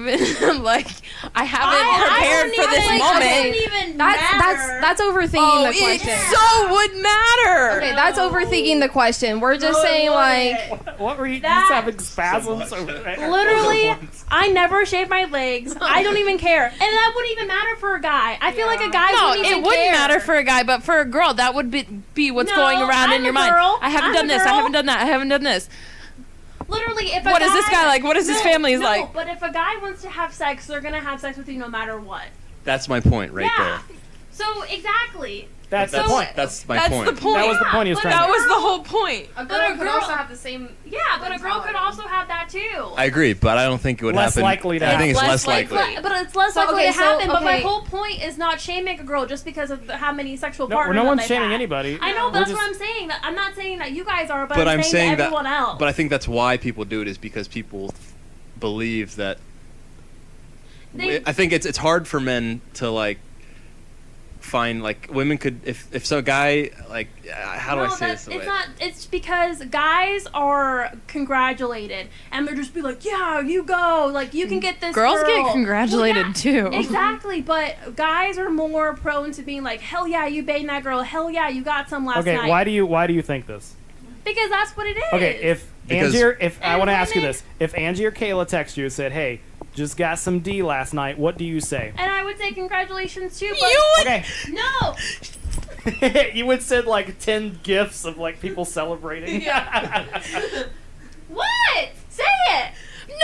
Like I haven't prepared for this moment. It doesn't even that's matter. overthinking Oh, the question. it so would matter. Okay, that's overthinking the question. We're just saying like, What were you That- just having spasms over there? Literally, I never shave my legs. I don't even care, and that wouldn't even matter for a guy. I feel like a guy No, wouldn't even it wouldn't care. matter for a guy, but for a girl, that would be what's No, going around in I'm your a mind. girl. I haven't I'm done a this. I girl. haven't done that. I haven't done this. Literally, if a What guy, is this guy like? What is his family no, like? But if a guy wants to have sex, they're gonna have sex with you no matter what. That's my point right yeah. there. So exactly. That's the That's point. That's my That's point. the point. That was the point he was but trying That to was the whole point. a But girl a could girl- also have the same. Yeah, but a girl could also have that too. I agree, but I don't think it would Less happen. likely to I think it's happen. less Less likely. But it's less So, likely okay, to so, happen. But my okay. whole point is not shaming a girl just because of how many sexual No, partners. no that one's they've shaming had. anybody. I know, We're but that's just- what I'm saying. That I'm not saying that you guys are, but, But I'm saying to that. everyone else. But I think that's why people do it is because people believe that. I think it's hard for men to like find like women could if some guy like how do I say this? It's not. It's because guys are congratulated, and they're just be like, "Yeah, you go. Like you can get this." Girls girl." get congratulated Well, too. yeah, exactly, but guys are more prone to being like, "Hell yeah, you banged that girl. Hell yeah, you got some last Okay, night." why do you think this? Because that's what it is. Okay, if Because- Angie, I And want to ask you women- this: if Angie or Kayla text you and said, "Hey, just got some D last night," what do you say? And I would say congratulations too. But You would. Okay, no. you would send like 10 gifs of like people celebrating. What? Say it.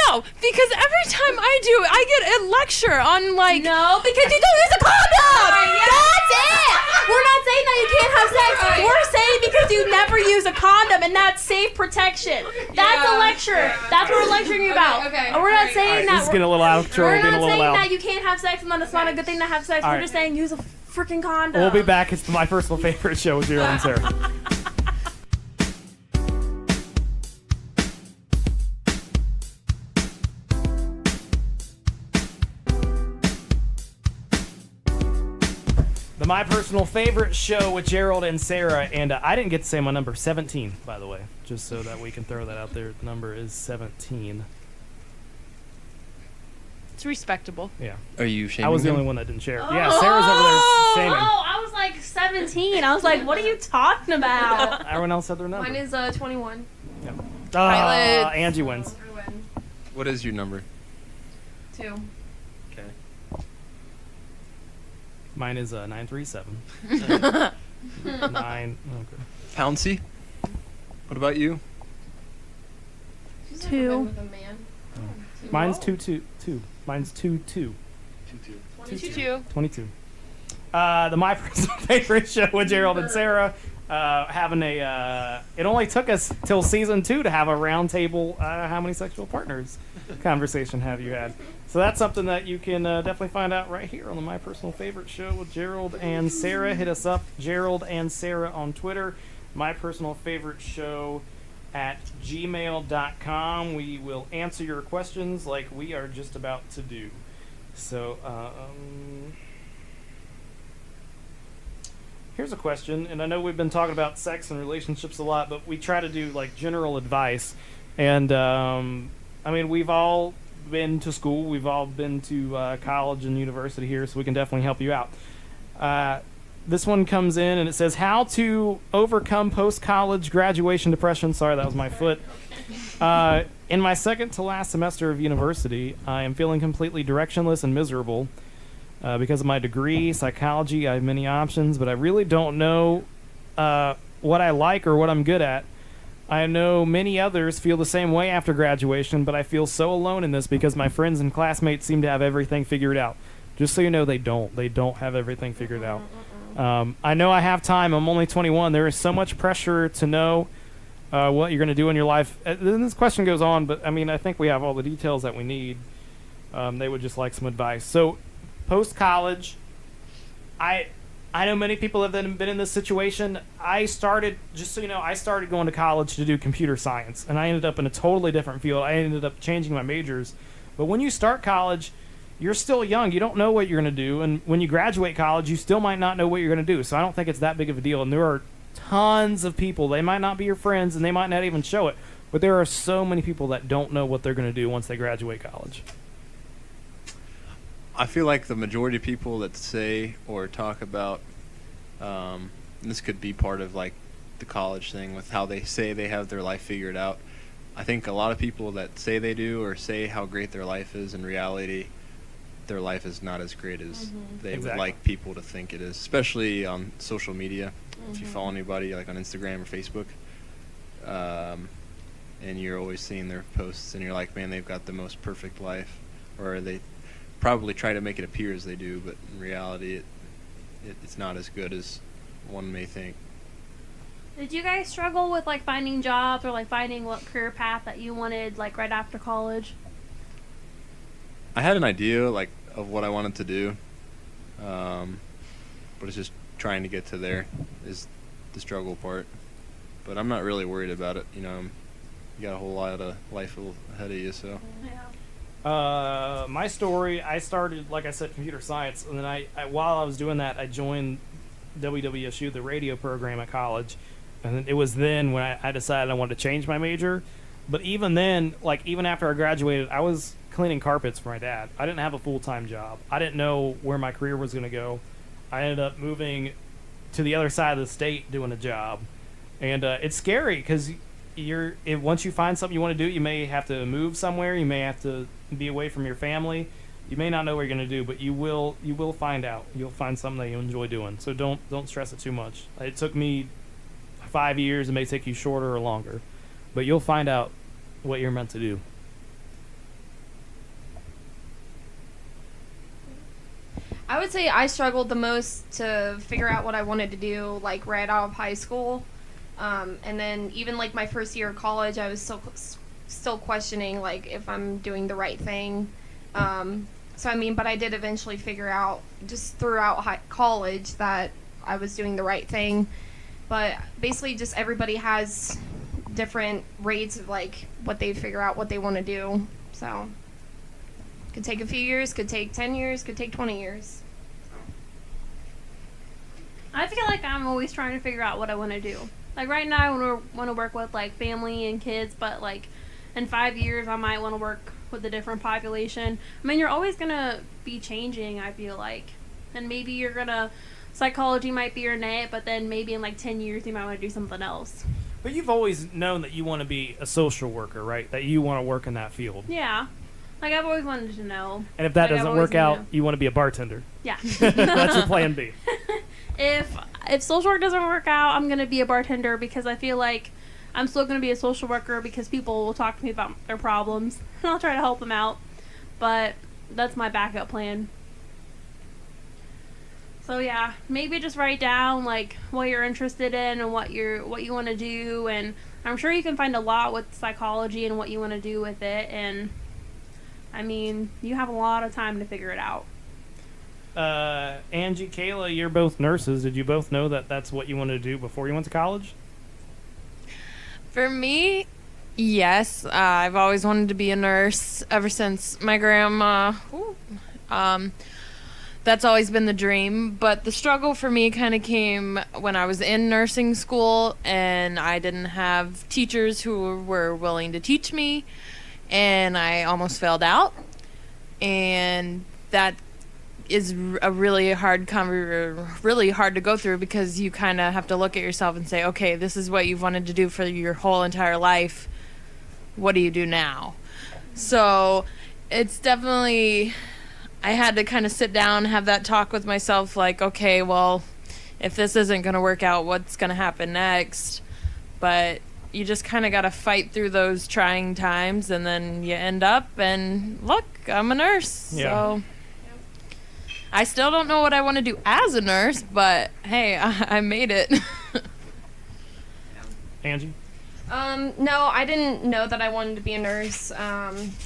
No, because every time I do, I get a lecture on like. No, because you don't use a condom. That's it. We're not saying that you can't have sex. We're saying because you never use a condom, and that's safe protection. That's a lecture. That's what we're lecturing you about. Okay, We're not alright, saying Alright, that. this is getting a little out of control. We're Getting a not little saying loud. that you can't have sex and that it's not a good thing to have sex. Alright. We're just saying use a freaking condom. We'll be back. It's my personal favorite show with Gerald and Sarah. My personal favorite show with Gerald and Sarah, and I didn't get to say my number, 17, by the way, just so that we can throw that out there. The number is 17. It's respectable. Yeah, Are you shaming I was the him? only one that didn't share. Yeah, Sarah's over there shaming. Oh, I was like 17. I was like, what are you talking about? Everyone else had their number. Mine is 21. Pilots. Angie wins. What is your number? 2. Okay. Mine is 937. 9. Okay. Pouncy. What about you? She's Two. never been with a man. Mine's 2-2. Mine's 2-2. 22. 22. My personal favorite show with Gerald and Sarah, having it only took us till season 2 to have a round table, how many sexual partners conversation have you had? So that's something that you can definitely find out right here on the My Personal Favorite Show with Gerald and Sarah. Hit us up, Gerald and Sarah on Twitter. My Personal Favorite Show at gmail.com. We will answer your questions like we are just about to do. So, here's a question, and I know we've been talking about sex and relationships a lot, but we try to do like general advice. And I mean, we've all been to school, we've all been to college and university here, so we can definitely help you out. This one comes in and it says, how to overcome post-college graduation depression. Sorry, that was my foot. In my second to last semester of university, I am feeling completely directionless and miserable. Because of my degree, psychology, I have many options, but I really don't know what I like or what I'm good at. I know many others feel the same way after graduation, but I feel so alone in this because my friends and classmates seem to have everything figured out. Just so you know, they don't. They don't have everything figured out. I know I have time. I'm only 21. There is so much pressure to know what you're going to do in your life. Then this question goes on, but I mean, I think we have all the details that we need. They would just like some advice. So, post-college, I know many people have been in this situation. I started, just so you know, I started going to college to do computer science, and I ended up in a totally different field. I ended up changing my majors. But when you start college, you're still young. You don't know what you're going to do. And when you graduate college, you still might not know what you're going to do. So I don't think it's that big of a deal. And there are tons of people. They might not be your friends, and they might not even show it. But there are so many people that don't know what they're going to do once they graduate college. I feel like the majority of people that say or talk about, and this could be part of like the college thing with how they say they have their life figured out. I think a lot of people that say they do or say how great their life is, in reality, their life is not as great as they would like people to think it is, especially on social media. If you follow anybody like on Instagram or Facebook, and you're always seeing their posts and you're like, man, they've got the most perfect life, or they probably try to make it appear as they do, but in reality it's not as good as one may think. Did you guys struggle with like finding jobs or like finding what career path that you wanted like right after college? I had an idea like of what I wanted to do, but it's just trying to get to there is the struggle part. But I'm not really worried about it. You know, you got a whole lot of life ahead of you, so. Yeah. My story, I started, like I said, computer science, and then I while I was doing that, I joined WWSU, the radio program at college, and it was then when I decided I wanted to change my major. But even then, like even after I graduated, I was cleaning carpets for my dad. I didn't have a full-time job. I didn't know where my career was going to go. I ended up moving to the other side of the state doing a job, and it's scary because once you find something you want to do, you may have to move somewhere. You may have to be away from your family. You may not know what you're going to do, but you will find out. You'll find something that you enjoy doing. So don't stress it too much. It took me 5 years. It may take you shorter or longer, but you'll find out what you're meant to do. I would say I struggled the most to figure out what I wanted to do, like right out of high school. And then even like my first year of college, I was still questioning like if I'm doing the right thing. So I mean, but I did eventually figure out just throughout college that I was doing the right thing. But basically just everybody has different rates of like what they figure out what they want to do. So could take a few years, could take 10 years, could take 20 years. I feel like I'm always trying to figure out what I want to do. Like right now, I want to work with like family and kids, but like in 5 years, I might want to work with a different population. I mean, you're always gonna be changing. I feel like, and maybe psychology might be your net, but then maybe in like 10 years, you might want to do something else. But you've always known that you want to be a social worker, right? That you want to work in that field. Yeah. Like, I've always wanted to know. And if that doesn't work out, you want to be a bartender. Yeah. That's your plan B. If social work doesn't work out, I'm going to be a bartender because I feel like I'm still going to be a social worker because people will talk to me about their problems, and I'll try to help them out. But that's my backup plan. So yeah, maybe just write down like what you're interested in and what you want to do, and I'm sure you can find a lot with psychology and what you want to do with it. And I mean, you have a lot of time to figure it out. Angie, Kayla, you're both nurses. Did you both know that that's what you wanted to do before you went to college? For me, yes. I've always wanted to be a nurse ever since my grandma. That's always been the dream. But the struggle for me kind of came when I was in nursing school and I didn't have teachers who were willing to teach me. And I almost failed out. And that is a really hard to go through because you kind of have to look at yourself and say, okay, this is what you've wanted to do for your whole entire life. What do you do now? So it's definitely, I had to kind of sit down, have that talk with myself, like, okay, well, if this isn't going to work out, what's going to happen next? But you just kind of got to fight through those trying times, and then you end up, and look, I'm a nurse. Yeah. So I still don't know what I want to do as a nurse, but hey, I made it. Angie? No, I didn't know that I wanted to be a nurse.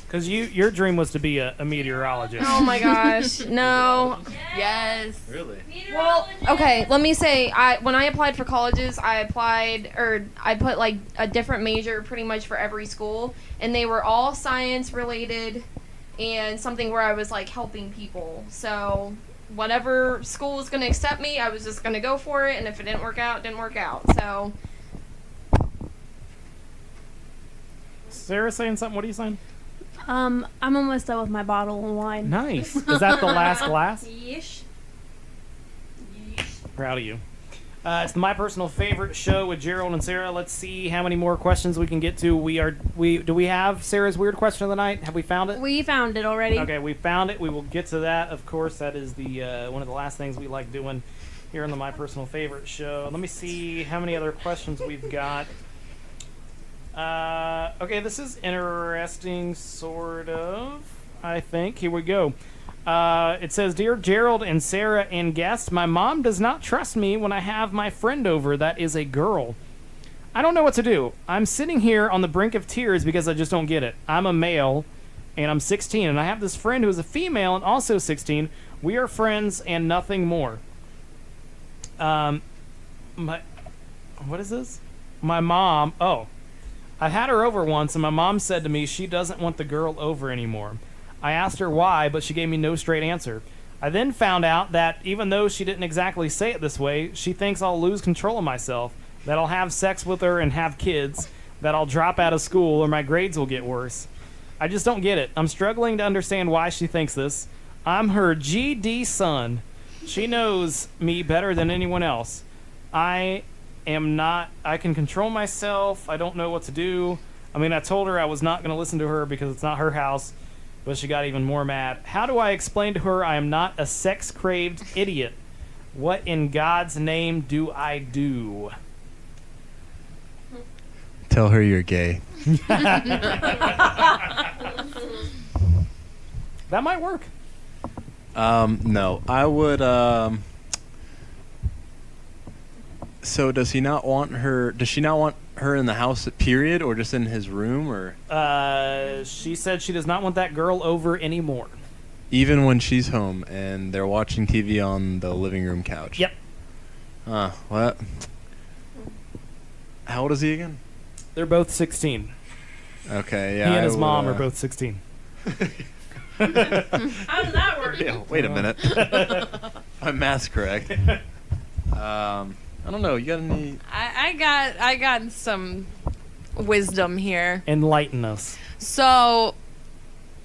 Because your dream was to be a meteorologist. Oh my gosh, no. Yes. Really? Well, okay, let me say, when I applied for colleges, I put like a different major pretty much for every school, and they were all science related and something where I was like helping people. So whatever school was going to accept me, I was just going to go for it, and if it didn't work out, it didn't work out. So Sarah saying something? What are you saying? I'm almost done with my bottle of wine. Nice. Is that the last glass? Yeesh. Proud of you. It's my personal favorite show with Gerald and Sarah. Let's see how many more questions we can get to. Do we have Sarah's weird question of the night? Have we found it? We found it already. Okay, we found it. We will get to that. Of course, that is the one of the last things we like doing here on the My Personal Favorite show. Let me see how many other questions we've got. Okay, this is interesting, sort of, I think. Here we go. It says, Dear Gerald and Sarah and guests, my mom does not trust me when I have my friend over that is a girl. I don't know what to do. I'm sitting here on the brink of tears because I just don't get it. I'm a male, and I'm 16, and I have this friend who is a female and also 16. We are friends and nothing more. What is this? My mom, I had her over once, and my mom said to me she doesn't want the girl over anymore. I asked her why, but she gave me no straight answer. I then found out that even though she didn't exactly say it this way, she thinks I'll lose control of myself, that I'll have sex with her and have kids, that I'll drop out of school or my grades will get worse. I just don't get it. I'm struggling to understand why she thinks this. I'm her GD son. She knows me better than anyone else. I can control myself. I don't know what to do. I mean, I told her I was not going to listen to her because it's not her house, but she got even more mad. How do I explain to her I am not a sex-craved idiot? What in God's name do I do? Tell her you're gay. That might work. No, I would. So does he not want her? Does she not want her in the house, period, or just in his room, or? She said she does not want that girl over anymore. Even when she's home and they're watching TV on the living room couch. Yep. What? How old is he again? They're both 16. Okay, yeah. He and his mom are both 16. How does that work? Yeah, wait a minute. My math's correct. I don't know. You got any? I got some wisdom here. Enlighten us. So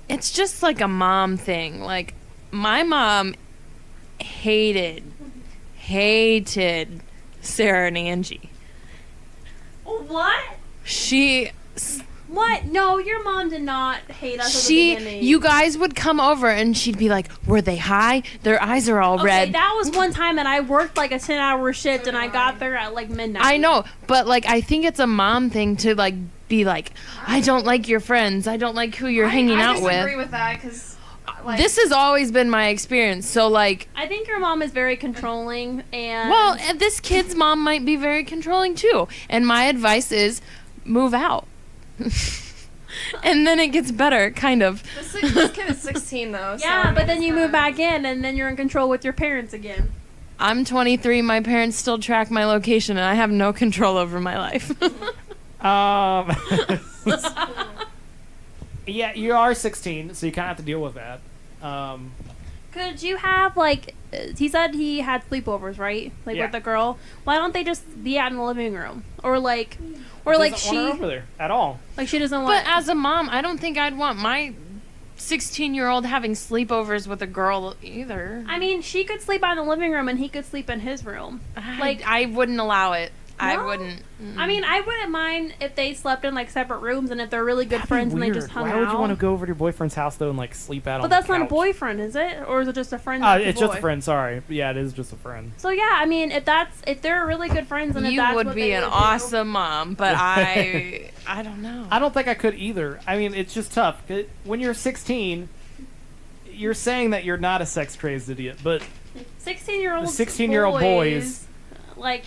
it's just like a mom thing. Like my mom hated Sarah and Angie. What? She What? No, your mom did not hate us at the beginning. You guys would come over and she'd be like, "Were they high? Their eyes are all Okay, red." that was one time, and I worked like a 10-hour shift, and I got there at like midnight. I know, but like I think it's a mom thing to like be like, "I don't like your friends. I don't like who you're hanging out with." I disagree with that because like, This has always been my experience. So like, I think your mom is very controlling, and well, this kid's mom might be very controlling too. And my advice is, move out. And then it gets better, kind of. this kid is 16 though. So I yeah, mean, but then it's you kinda- move back in, and then you're in control with your parents again. I'm 23. My parents still track my location, and I have no control over my life. Yeah, you are 16, so you kind of have to deal with that. Could you have like? He said he had sleepovers, right? Like Yeah. with the girl. Why don't they just be out in the living room, or like Doesn't want she her over there at all. like she doesn't But want? as a mom, I don't think I'd want my 16-year-old having sleepovers with a girl either. I mean, she could sleep out in the living room, and he could sleep in his room. Like, I wouldn't allow it. I No? wouldn't. I mean, I wouldn't mind if they slept in like separate rooms, and if they're really good That'd be friends and they weird. just hung Why out. would you want to go over to your boyfriend's house though and like sleep out But on that's the not a couch? boyfriend, is it? Or is it just a friend? that's a It's just a boy? friend. Sorry, yeah, it is just a friend. So yeah, I mean, if they're really good friends, and if You that's would what be they an would do- awesome mom, but I don't know. I don't think I could either. I mean, it's just tough. When you're 16, you're saying that you're not a sex crazed idiot, but 16-year-old The 16-year-old boys. like,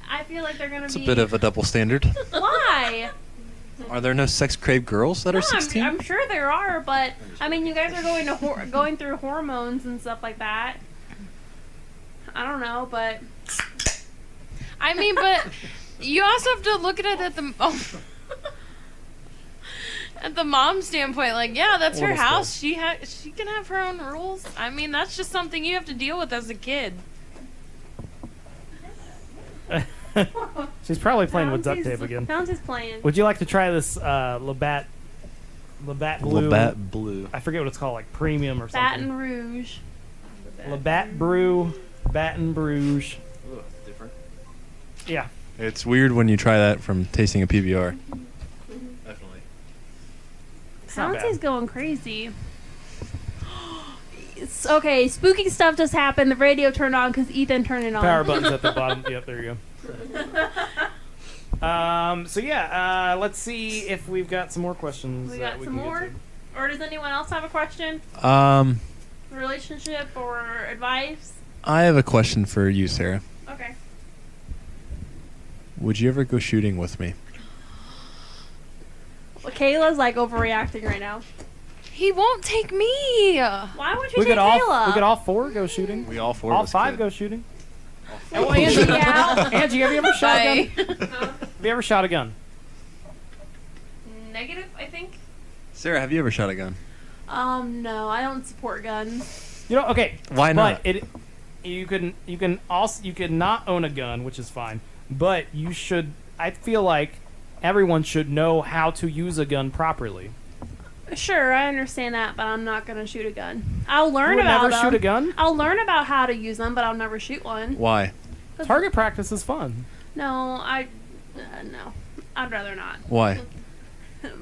I feel like they're gonna It's be. a bit of a double standard. Why? Are there no sex-craved girls that No, are 16? I'm sure there are, but I mean, you guys are going through hormones and stuff like that. I don't know, but I mean, but you also have to look at it at at the mom standpoint. Like, yeah, that's her Little house. stuff. She can have her own rules. I mean, that's just something you have to deal with as a kid. she's probably playing with duct Founty's- tape again. Founty's playing. Would you like to try this Labatt Blue? Labatt Blue. I forget what it's called, like premium or something. Baton Rouge. Labatt Brew, Baton Bruges. Ugh, different. Yeah. It's weird when you try that from tasting a PBR. Definitely. It's not Founty's bad. going crazy. Okay, spooky stuff just happened. The radio turned on because Ethan turned it on. Power button's at the bottom. Yep, there you go. So yeah, let's see if we've got some more questions. We that got we some can more? Get to. Or does anyone else have a question? Relationship or advice? I have a question for you, Sarah. Okay. Would you ever go shooting with me? Well, Kayla's like overreacting right now. He won't take me. Why would you We take could all Kayla? we could all four go shooting. We all four All of us five could. go shooting. Oh, Angie, yeah. Angie, have you ever shot a Bye. gun? Have you ever shot a gun? Negative, I think. Sarah, have you ever shot a gun? No, I don't support guns. You know, okay. Why not? But you could not own a gun, which is fine. But you should. I feel like everyone should know how to use a gun properly. Sure, I understand that, but I'm not gonna shoot a gun. I'll learn You would about never them. shoot a gun? I'll learn about how to use them, but I'll never shoot one. Why? Target practice is fun. No, no. I'd rather not. Why?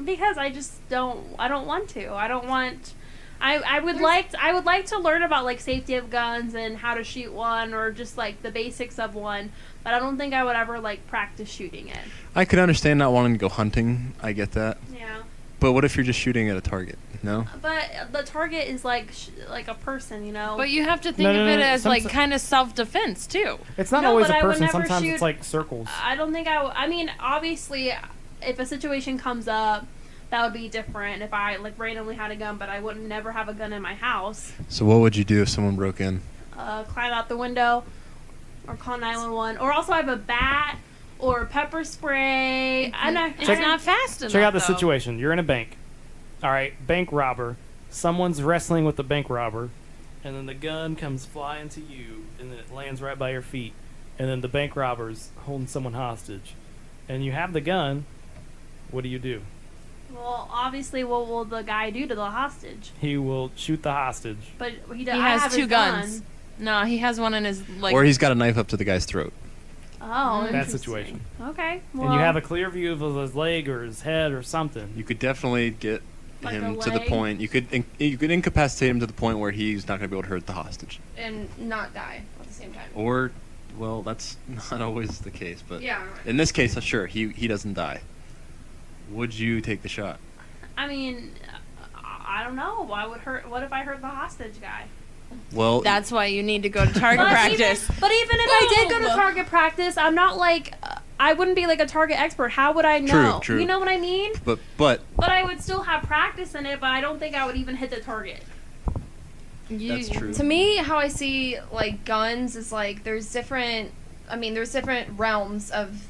Because I just don't. I don't want to. I don't want. I would like to learn about like safety of guns and how to shoot one or just like the basics of one, but I don't think I would ever like practice shooting it. I could understand not wanting to go hunting. I get that. Yeah. But what if you're just shooting at a target? No? But the target is like like a person, you know. But you have to think No, of no, it no, as some- like kind of self-defense too. It's not No, always but a I would person. never Sometimes shoot- it's like circles. I don't think I mean, obviously, if a situation comes up, that would be different. If I like randomly had a gun, but I wouldn't never have a gun in my house. So what would you do if someone broke in? Climb out the window, or call 911, or also I have a bat or pepper spray. It's not fast enough. Check out the though. situation. You're in a bank. All right, bank robber. Someone's wrestling with the bank robber, and then the gun comes flying to you, and then it lands right by your feet, and then the bank robber's holding someone hostage, and you have the gun. What do you do? Well, obviously, what will the guy do to the hostage? He will shoot the hostage. But He has two guns. No, he has one in his like. Or he's got a knife up to the guy's throat. Oh, that interesting. situation. Okay. Well, And you have a clear view of his leg or his head or something. You could definitely get Like him a to the leg? point. You could incapacitate him to the point where he's not going to be able to hurt the hostage. And not die at the same time. Or, well, that's not always the case. But Yeah. in this case, sure, he doesn't die. Would you take the shot? I mean, I don't know. Why would hurt? What if I hurt the hostage guy? Well, That's why you need to go to target But practice. Even if I did go to Boom. target practice, I'm not like I wouldn't be like a target expert. How would I know? True. You know what I mean? but But I would still have practice in it. But I don't think I would even hit the target. that's true. To me, how I see like guns is like there's different realms of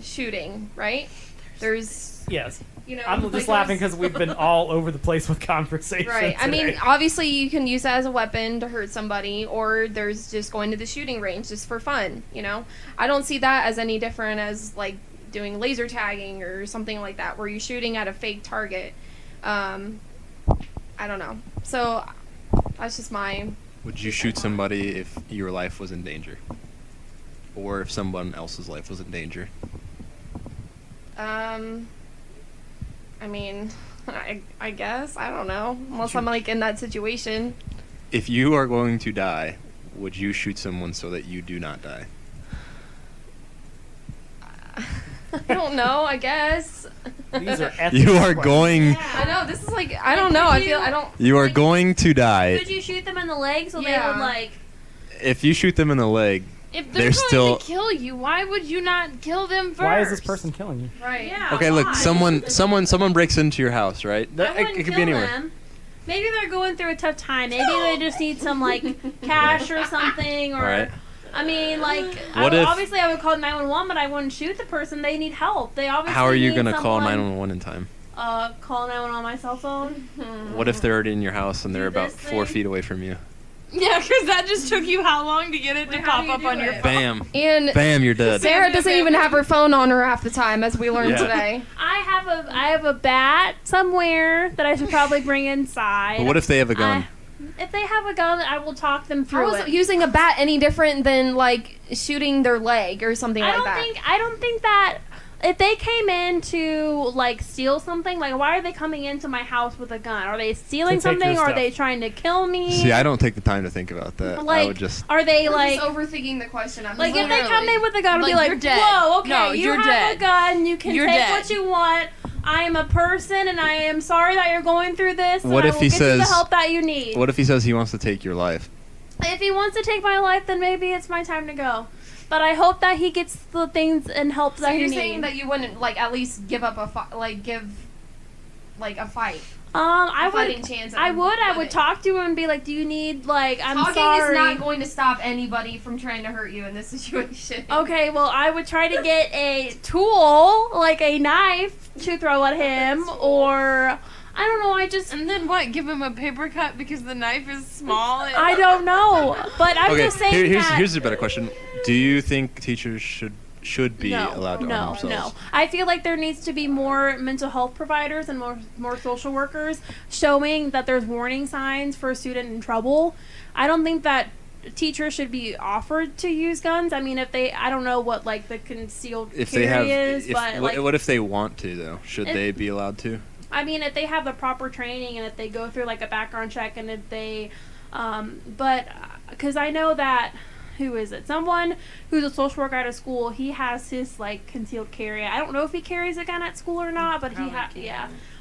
shooting, right? There's Yes. like I'm just there's- laughing because we've been all over the place with conversation. Right. I mean, today. obviously you can use that as a weapon to hurt somebody, or there's just going to the shooting range just for fun, I don't see that as any different as, like, doing laser tagging or something like that, where you're shooting at a fake target. I don't know. So, that's just my... Would you shoot somebody if your life was in danger? Or if someone else's life was in danger? I mean, I guess. I don't know. Unless I'm, like, in that situation. If you are going to die, would you shoot someone so that you do not die? I don't know, I guess. These are ethical You are questions. going... I know, this is like, I don't know. I feel, I don't... You are going to die. Could you shoot them in the leg so they Yeah. would like? If you shoot them in the leg, If They're they're going still- to kill you, why would you not kill them first? Why is this person killing you? Right. Yeah. okay, look, why? someone breaks into your house, right? I That, wouldn't it could kill be anywhere. them. Maybe they're going through a tough time. Maybe they just need some like cash or something. Or Right. I mean, like What if- obviously I would call 911, but I wouldn't shoot the person. They need help. They obviously. How are you need going to call someone- 911 in time? Call 911 on my cell phone. What if they're already in your house and they're Do about this 4 thing. feet away from you? Yeah, because that just took you how long to get it to Wait, how pop do you up do on your it? phone? Bam. And Bam, you're dead. Sarah doesn't even have her phone on her half the time, as we learned Yeah. today. I have a bat somewhere that I should probably bring inside. But what if they have a gun? If they have a gun, I will talk them through How is it. using a bat any different than like shooting their leg or something I like that? I don't think that if they came in to like steal something, like why are they coming into my house with a gun? Are they stealing To take your something or are stuff. they trying to kill me? See, I don't take the time to think about that. I Like, would just... are they We're like just overthinking the question. like if they come in with a gun, I'll be Like, like, you're dead. whoa, okay, No, you you're have dead. a gun, you can You're take dead. what you want. I am a person, and I am sorry that you're going through this. What and if I will he get you the says- help that you need? What if he says he wants to take your life? If he wants to take my life, then maybe it's my time to go. But I hope that he gets the things and help So that he you're needs. saying that you wouldn't like at least give up a give like a fight? I a fighting would. chance. I would living. talk to him and be like, "Do you need like? I'm Talking sorry." is not going to stop anybody from trying to hurt you in this situation. Okay, well, I would try to get a tool, like a knife, to throw at him, or I don't know. I just And then what? Give him a paper cut because the knife is small? I don't know, but I'm okay, just saying that. here's a better question. Do you think teachers should be allowed to arm themselves? No. I feel like there needs to be more mental health providers and more social workers showing that there's warning signs for a student in trouble. I don't think that teachers should be offered to use guns. I mean, I don't know what like the concealed If they carry have, is, but like, what if they want to though? Should If- they be allowed to? I mean, if they have the proper training and if they go through like a background check and if they, but because I know that. Who is it? Someone who's a social worker at a school. He has his like concealed carry. I don't know if he carries a gun at school or not, but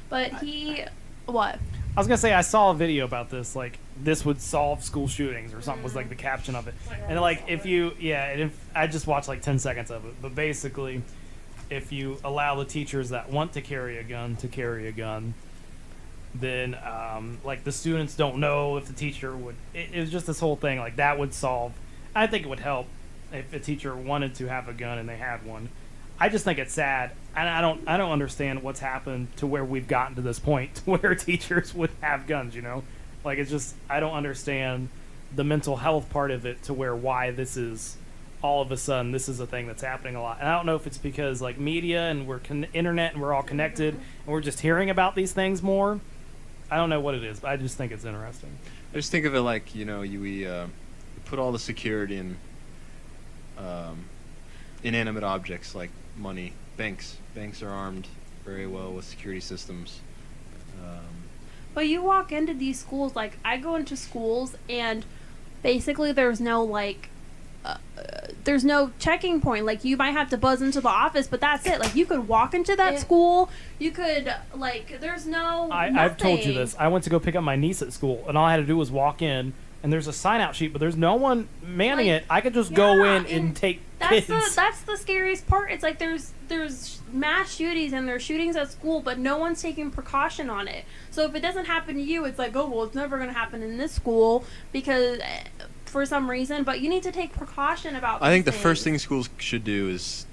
But he, what? I was gonna say I saw a video about this. Like this would solve school shootings or something was like the caption of it. And like I just watched like 10 seconds of it. But basically, if you allow the teachers that want to carry a gun to carry a gun, then like the students don't know if the teacher would. It was just this whole thing. Like that would solve. I think it would help if a teacher wanted to have a gun and they had one. I just think it's sad, and I don't understand what's happened to where we've gotten to this point to where teachers would have guns. Like it's just I don't understand the mental health part of it to why this is all of a sudden this is a thing that's happening a lot. And I don't know if it's because like media and we're internet and we're all connected and we're just hearing about these things more. I don't know what it is, but I just think it's interesting. I just think of it like we put all the security and inanimate objects like money. Banks are armed very well with security systems. But you walk into these schools, like, I go into schools, and basically there's no, like, there's no checking point. Like, you might have to buzz into the office, but that's it. Like, you could walk into that school, you could, like, there's no I've told you nothing. this. I went to go pick up my niece at school, and all I had to do was walk in, and there's a sign-out sheet, but there's no one manning Like, it. I could just go yeah, in and take That's kids. that's the scariest part. It's like there's mass shootings and there's shootings at school, but no one's taking precaution on it. So if it doesn't happen to you, it's like, oh well, it's never gonna happen in this school because for some reason. But you need to take precaution about. I think the these first thing things. schools should do is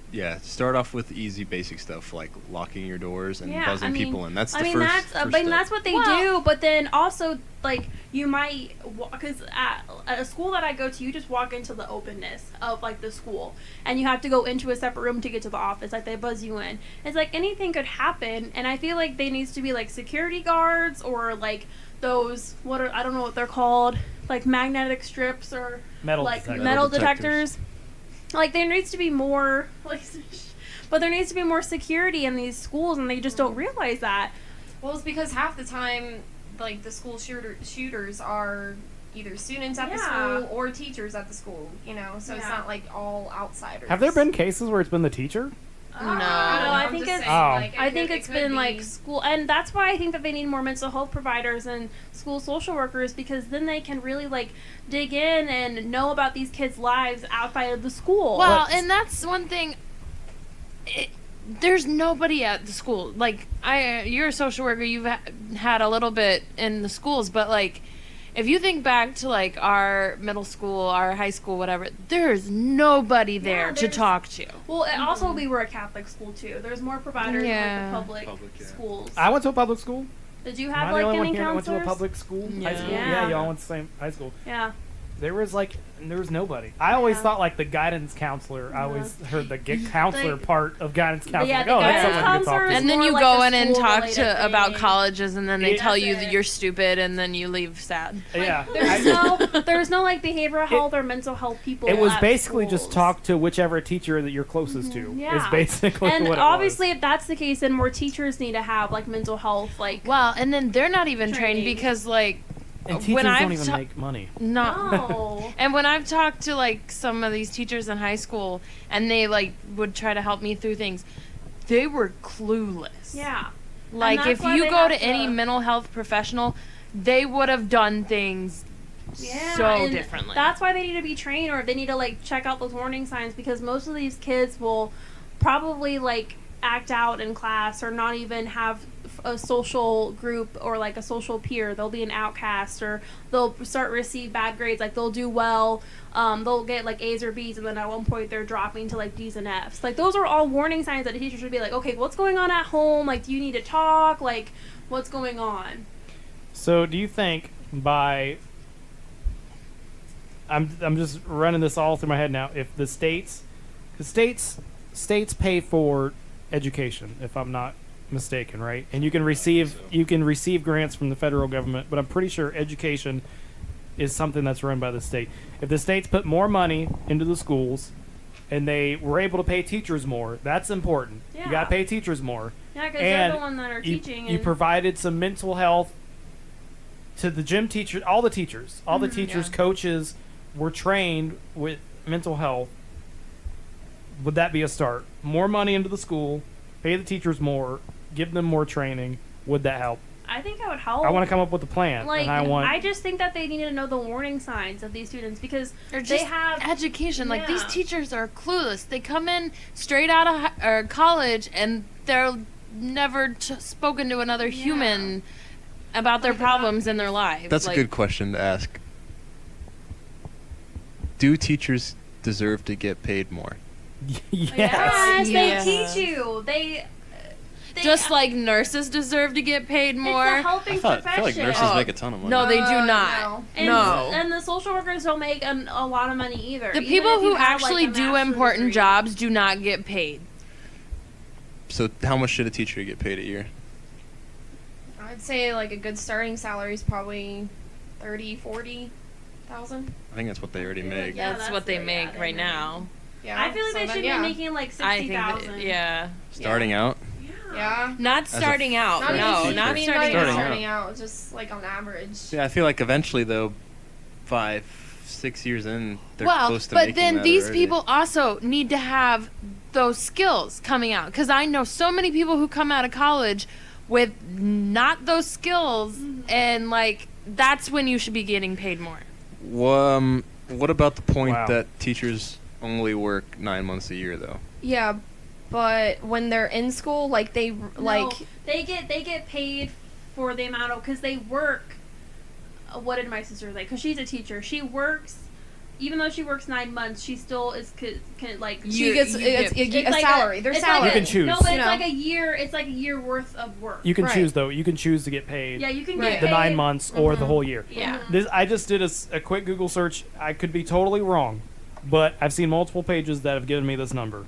start off with easy basic stuff like locking your doors and Yeah, buzzing people in. That's the I mean, first. that's first I mean, step. that's what they do. But then also, like, you might, because at a school that I go to, you just walk into the openness of like the school, and you have to go into a separate room to get to the office. Like, they buzz you in. It's like anything could happen, and I feel like there needs to be like security guards or like those I don't know what they're called, like magnetic strips or Metal like detectors. metal Metal detectors. detectors. Like, there needs to be more like. But there needs to be more security in these schools, and they just don't realize that. Well, it's because half the time, like, the school shooters are either students at the Yeah. school or teachers at the school, you know? So it's Yeah. not, like, all outsiders. Have there been cases where it's been the teacher? No. I I'm think just it's. saying, Oh. like, I think it it's could been be- like school, and that's why I think that they need more mental health providers and school social workers, because then they can really like dig in and know about these kids' lives outside of the school. Well, and that's one thing. There's nobody at the school. Like, you're a social worker. You've had a little bit in the schools, but like, if you think back to like our middle school, our high school, whatever, there's nobody there to there's- talk to. Well, and also we were a Catholic school too. There's more providers Yeah. in like the public Public, yeah. schools. I went to a public school. Did you Am have I like the only one any here that went to a counselors? public school? High Yeah. school? Yeah. Yeah, y'all went to the same high school. Yeah. There was nobody. I always Yeah. thought like the guidance counselor. I always heard the counselor Like- part of guidance counselor. Yeah, Like, the oh, that's guidance someone you can talk counselor to. is And then more you like go a in and talk school-related to about thing. colleges, and then they Yeah. tell you That's that it. you're stupid, and then you leave sad. Yeah, There's no like behavioral health or mental health people. it was at basically just schools. talk to whichever teacher that you're closest to. Yeah. Is basically And what it obviously, was. if that's the case, then more teachers need to have like mental health, like Well, and then they're not even trained Training. because like And when teachers don't I've even ta- make money. no. And when I've talked to like some of these teachers in high school, and they like would try to help me through things, they were clueless. Yeah. Like that's if why you they go have to any to- mental health professional, they would have done things Yeah, so and differently. That's why they need to be trained, or they need to like check out those warning signs, because most of these kids will probably like act out in class or not even have a social group or like a social peer. They'll be an outcast, or they'll start receive bad grades. Like they'll do well, they'll get like A's or B's, and then at one point they're dropping to like D's and F's. Like those are all warning signs that a teacher should be like, okay, what's going on at home? Like, do you need to talk? Like, what's going on? So, do you think by I'm just running this all through my head now. If the states, because states pay for education, if I'm not mistaken, right? And you can receive grants from the federal government, but I'm pretty sure education is something that's run by the state. If the states put more money into the schools and they were able to pay teachers more, that's important. Yeah. You got to pay teachers more. Yeah, because they're And the one that are you, teaching. you and provided some mental health to the gym teachers, all the teachers, Yeah. coaches were trained with mental health. Would that be a start? More money into the school, pay the teachers more, give them more training. Would that help? I think that would help. I want to come up with a plan, Like, and I just think that they need to know the warning signs of these students, because Or they just have education. Like these Yeah. teachers are clueless. They come in straight out of college, and they're never spoken to another human about their Like, problems in their lives. That's like, a good question to ask. Do teachers deserve to get paid more? yes. Yes, Yeah. they teach you. They Just like nurses deserve to get paid more. It's a helping I feel profession. like nurses Oh, make a ton of money. No, they do No. not. and, No. and the social workers don't make a lot of money either. The Even people if you who have, like, actually a do master's important degree. jobs do not get paid. So how much should a teacher get paid a year? I'd say like a good starting salary is probably 30,000, 40,000. I think that's what they already Yeah, make. yeah. That's that's what they what- make yeah, they right make. now. Yeah. I feel like so they then, should yeah. be making like I think 60,000. that, yeah. Starting out. Yeah. Not a- starting out. Not No, even, not I mean, starting not even out. starting out. Just like on average. Yeah, I feel like eventually though, 5, 6 years in, they're Well, close to but making then that these already. people also need to have those skills coming out, because I know so many people who come out of college with not those skills, and like that's when you should be getting paid more. What about the point Wow. that teachers only work 9 months a year though? Yeah, but when they're in school, like they like they get paid for the amount of, because they work. What did my sister say? Because she's a teacher. She works, even though she works 9 months, she still is like she gets get- a salary. Their it's salary. You can choose. No, but it's You know. like a year. It's like a year worth of work. You can Right. choose though. You can choose to get paid Yeah, you can Right. get the paid. 9 months or the whole year. Yeah. This I just did a quick Google search. I could be totally wrong, but I've seen multiple pages that have given me this number.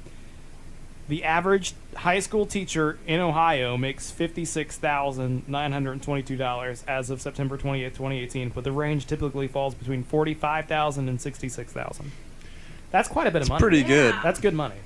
The average high school teacher in Ohio makes $56,922 as of September 28th, 2018, but the range typically falls between $45,000 and $66,000. That's quite a bit of money. Pretty good. That's good money.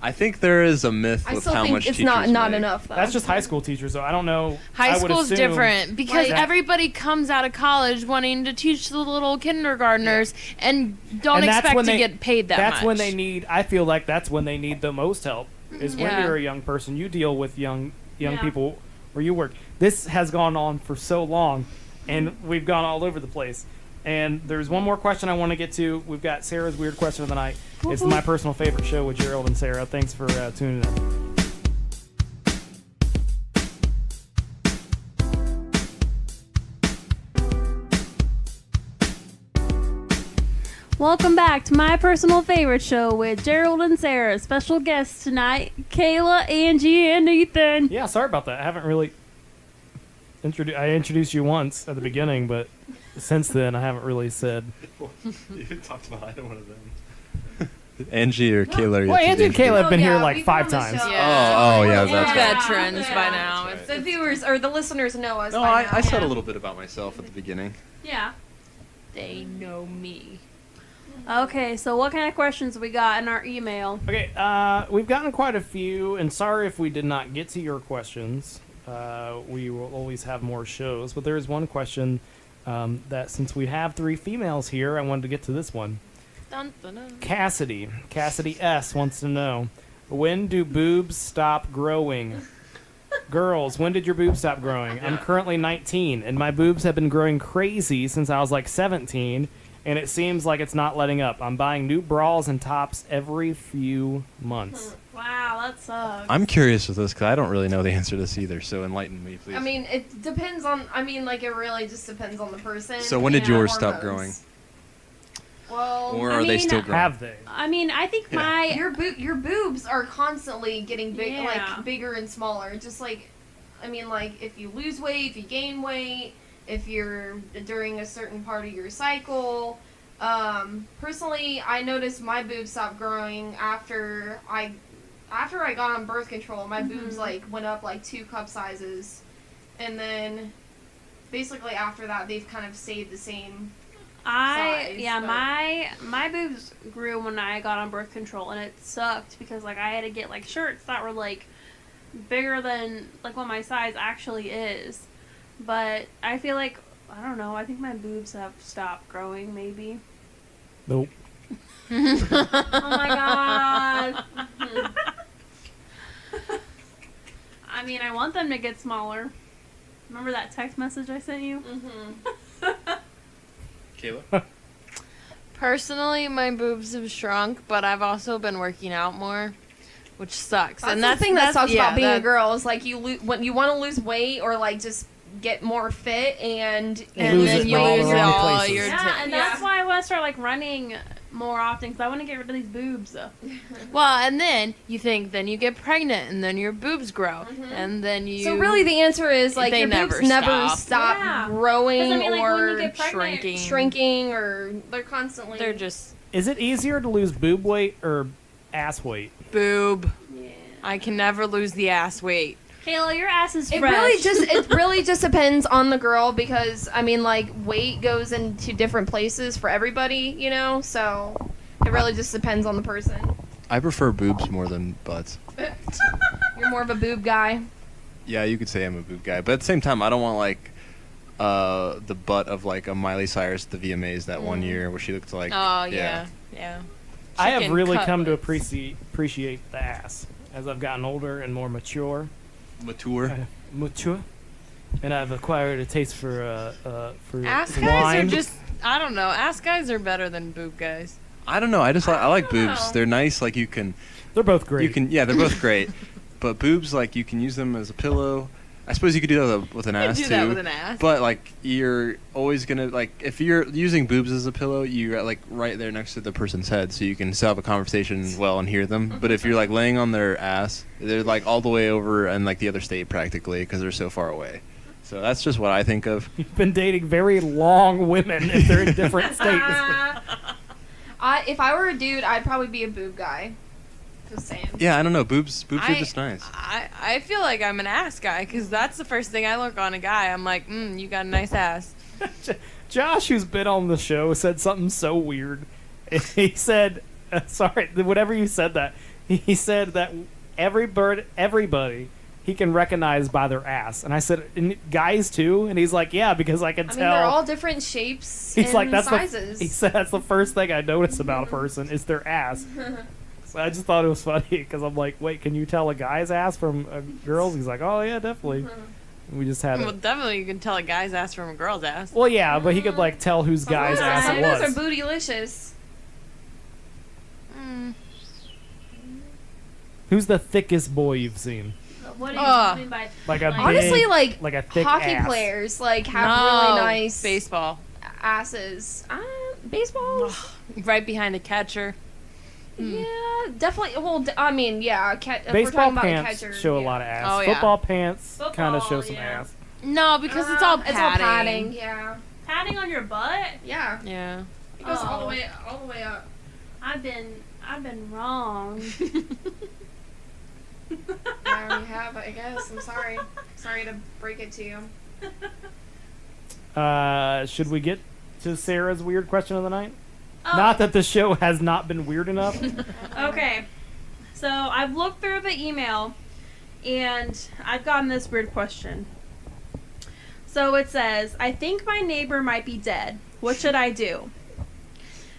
I think there is a myth I with still how think much it's teachers not make. enough though. That's just high school teachers, so I don't know. High I would school's assume- different because Like- everybody comes out of college wanting to teach the little kindergartners and don't And that's expect when to they- get paid that That's much. when they need. I feel like that's when they need the most help. Is when Yeah. you're a young person, you deal with young Yeah. people where you work. This has gone on for so long, and we've gone all over the place. And there's one more question I want to get to. We've got Sarah's weird question of the night. It's my personal favorite show with Gerald and Sarah. Thanks for tuning in. Welcome back to my personal favorite show with Gerald and Sarah. Special guests tonight, Kayla, Angie, and Ethan. Yeah, sorry about that. I haven't really I introduced you once at the beginning, but since then I haven't really said. You talked about either one of them. Angie or Kayla? are Well, you Angie and thinking? Kayla have been Oh, here yeah, like we've 5 been on the times. show. Yeah. Oh, yeah, We're that's right. veterans by now. That's The viewers or the listeners know us. No, by now. I said a little bit about myself at the beginning. Yeah. They know me. Okay, so what kind of questions we got in our email? Okay, we've gotten quite a few, and sorry if we did not get to your questions. We will always have more shows, but there is one question that since we have 3 females here, I wanted to get to this one. Dun, dun, dun. Cassidy S wants to know, when do boobs stop growing? Girls, when did your boobs stop growing? I'm currently 19, and my boobs have been growing crazy since I was like 17, and it seems like it's not letting up. I'm buying new bras and tops every few months. Wow, that sucks. I'm curious with this because I don't really know the answer to this either. So enlighten me, please. I mean, it depends on. I mean, like it really just depends on the person. So when did and yours stop hormones. Well, or I are they mean, still growing? Have they? I mean, I think Yeah. my your boobs are constantly getting big, Yeah. like bigger and smaller. Just like, I mean, like if you lose weight, if you gain weight, if you're during a certain part of your cycle. Personally, I noticed my boobs stopped growing after I got on birth control. My boobs like went up like 2 cup sizes, and then basically after that they've kind of stayed the same. size, but- my boobs grew when I got on birth control, and it sucked because like I had to get like shirts that were like bigger than like what my size actually is. But I feel like I don't know. I think my boobs have stopped growing. Maybe. Nope. Oh my god. I mean, I want them to get smaller. Remember that text message I sent you? Kayla? Personally, my boobs have shrunk, but I've also been working out more, which sucks. That's and the thing that sucks yeah, about being a that- girl is like when you want to lose weight or like just get more fit and And lose then it you in all the lose wrong all places. your Yeah, and that's Yeah. why I want to start like running more often because I want to get rid of these boobs. Well, and then you think, then you get pregnant, and then your boobs grow, and then you. so really the answer is like They your never boobs never stop. stop Yeah. growing 'Cause I mean, like, when you or get pregnant- shrinking. shrinking or they're constantly They're just Is it easier to lose boob weight or ass weight? boob. Yeah. I can never lose the ass weight. Kayla, your ass is it fresh. really just depends on the girl because I mean like weight goes into different places for everybody, you know, so It really just depends on the person. I prefer boobs more than butts. You're more of a boob guy. Yeah, you could say I'm a boob guy, but at the same time, I don't want like the butt of like a Miley Cyrus at the VMAs that one year where she looked like. Oh yeah. I have Chicken really come to cutlets. appreciate the ass as I've gotten older and more mature. Mature. And I've acquired a taste for Ass guys wine. are just, I don't know. Ass guys are better than boob guys. I don't know. I like don't boobs. know. They're nice. Like you can. They're both great. You can. Yeah, they're both great. But boobs, like you can use them as a pillow. I suppose you could do that with an ass do too. that with an ass. But like you're always gonna like if you're using boobs as a pillow, you're like right there next to the person's head, so you can still have a conversation well and hear them. But if you're like laying on their ass, they're like all the way over in like the other state practically because they're so far away. So that's just what I think of. You've been dating very long women if they're in different states. If I were a dude, I'd probably be a boob guy. Just saying. Yeah, I don't know. Boobs are just nice. I feel like I'm an ass guy because that's the first thing I look on a guy. I'm like, you got a nice ass. Josh, who's been on the show, said something so weird. He said, sorry, whatever you said that. He said that everybody he can recognize by their ass. And I said, and guys too? And he's like, yeah, because I can I tell. mean, they're all different shapes He's and like, sizes. he said that's the first thing I notice about a person is their ass. So I just thought it was funny because I'm like, wait, can you tell a guy's ass from a girl's? He's like, oh yeah, definitely. And we just had Well, it. definitely you can tell a guy's ass from a girl's ass. Well, yeah, but he could like tell whose guy's ass Some it of those was. are bootylicious. Who's the thickest boy you've seen? What do Ugh. you mean by Like a big, Honestly, like a thick hockey ass. players, like have really nice baseball. asses. Baseball. Right behind a catcher. Yeah, definitely. Well, I mean, yeah. If we're Baseball talking about a pants catcher, show a yeah. lot of ass. Oh, yeah. Football pants kind of Football, show some yeah. ass. No, because it's all padding. It's all padding. Yeah. padding on your butt? Yeah. Yeah. It goes all Oh. the way up. I've been wrong. There you have it, I guess. I'm sorry. Sorry to break it to you. Should we get to Sarah's weird question of the night? Oh. Not that the show has not been weird enough. Okay. So I've looked through the email and I've gotten this weird question. So it says, I think my neighbor might be dead. What should I do?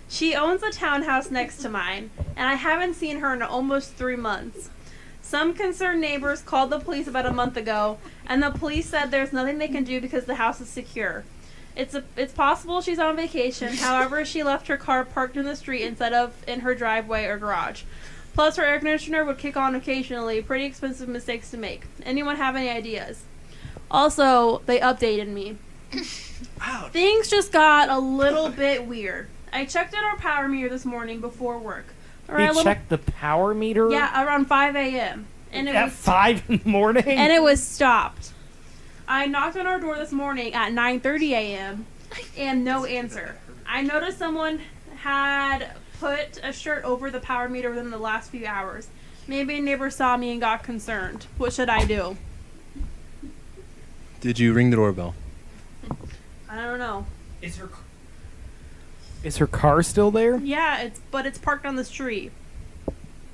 She owns a townhouse next to mine, and I haven't seen her in almost 3 months. Some concerned neighbors called the police about a month ago, and the police said there's nothing they can do because the house is secure. It's possible she's on vacation, however, she left her car parked in the street instead of in her driveway or garage. Plus, her air conditioner would kick on occasionally, pretty expensive mistakes to make. Anyone have any ideas? Also, they updated me. Things just got a little bit weird. I checked in our power meter this morning before work. He checked the power meter? Yeah, around 5 a.m. And it At was 5 in the morning? and it was stopped. I knocked on our door this morning at 9:30 a.m. and no answer. I noticed someone had put a shirt over the power meter within the last few hours. Maybe a neighbor saw me and got concerned. What should I do? Did you ring the doorbell? I don't know. Is her car still there? Yeah, it's parked on the street.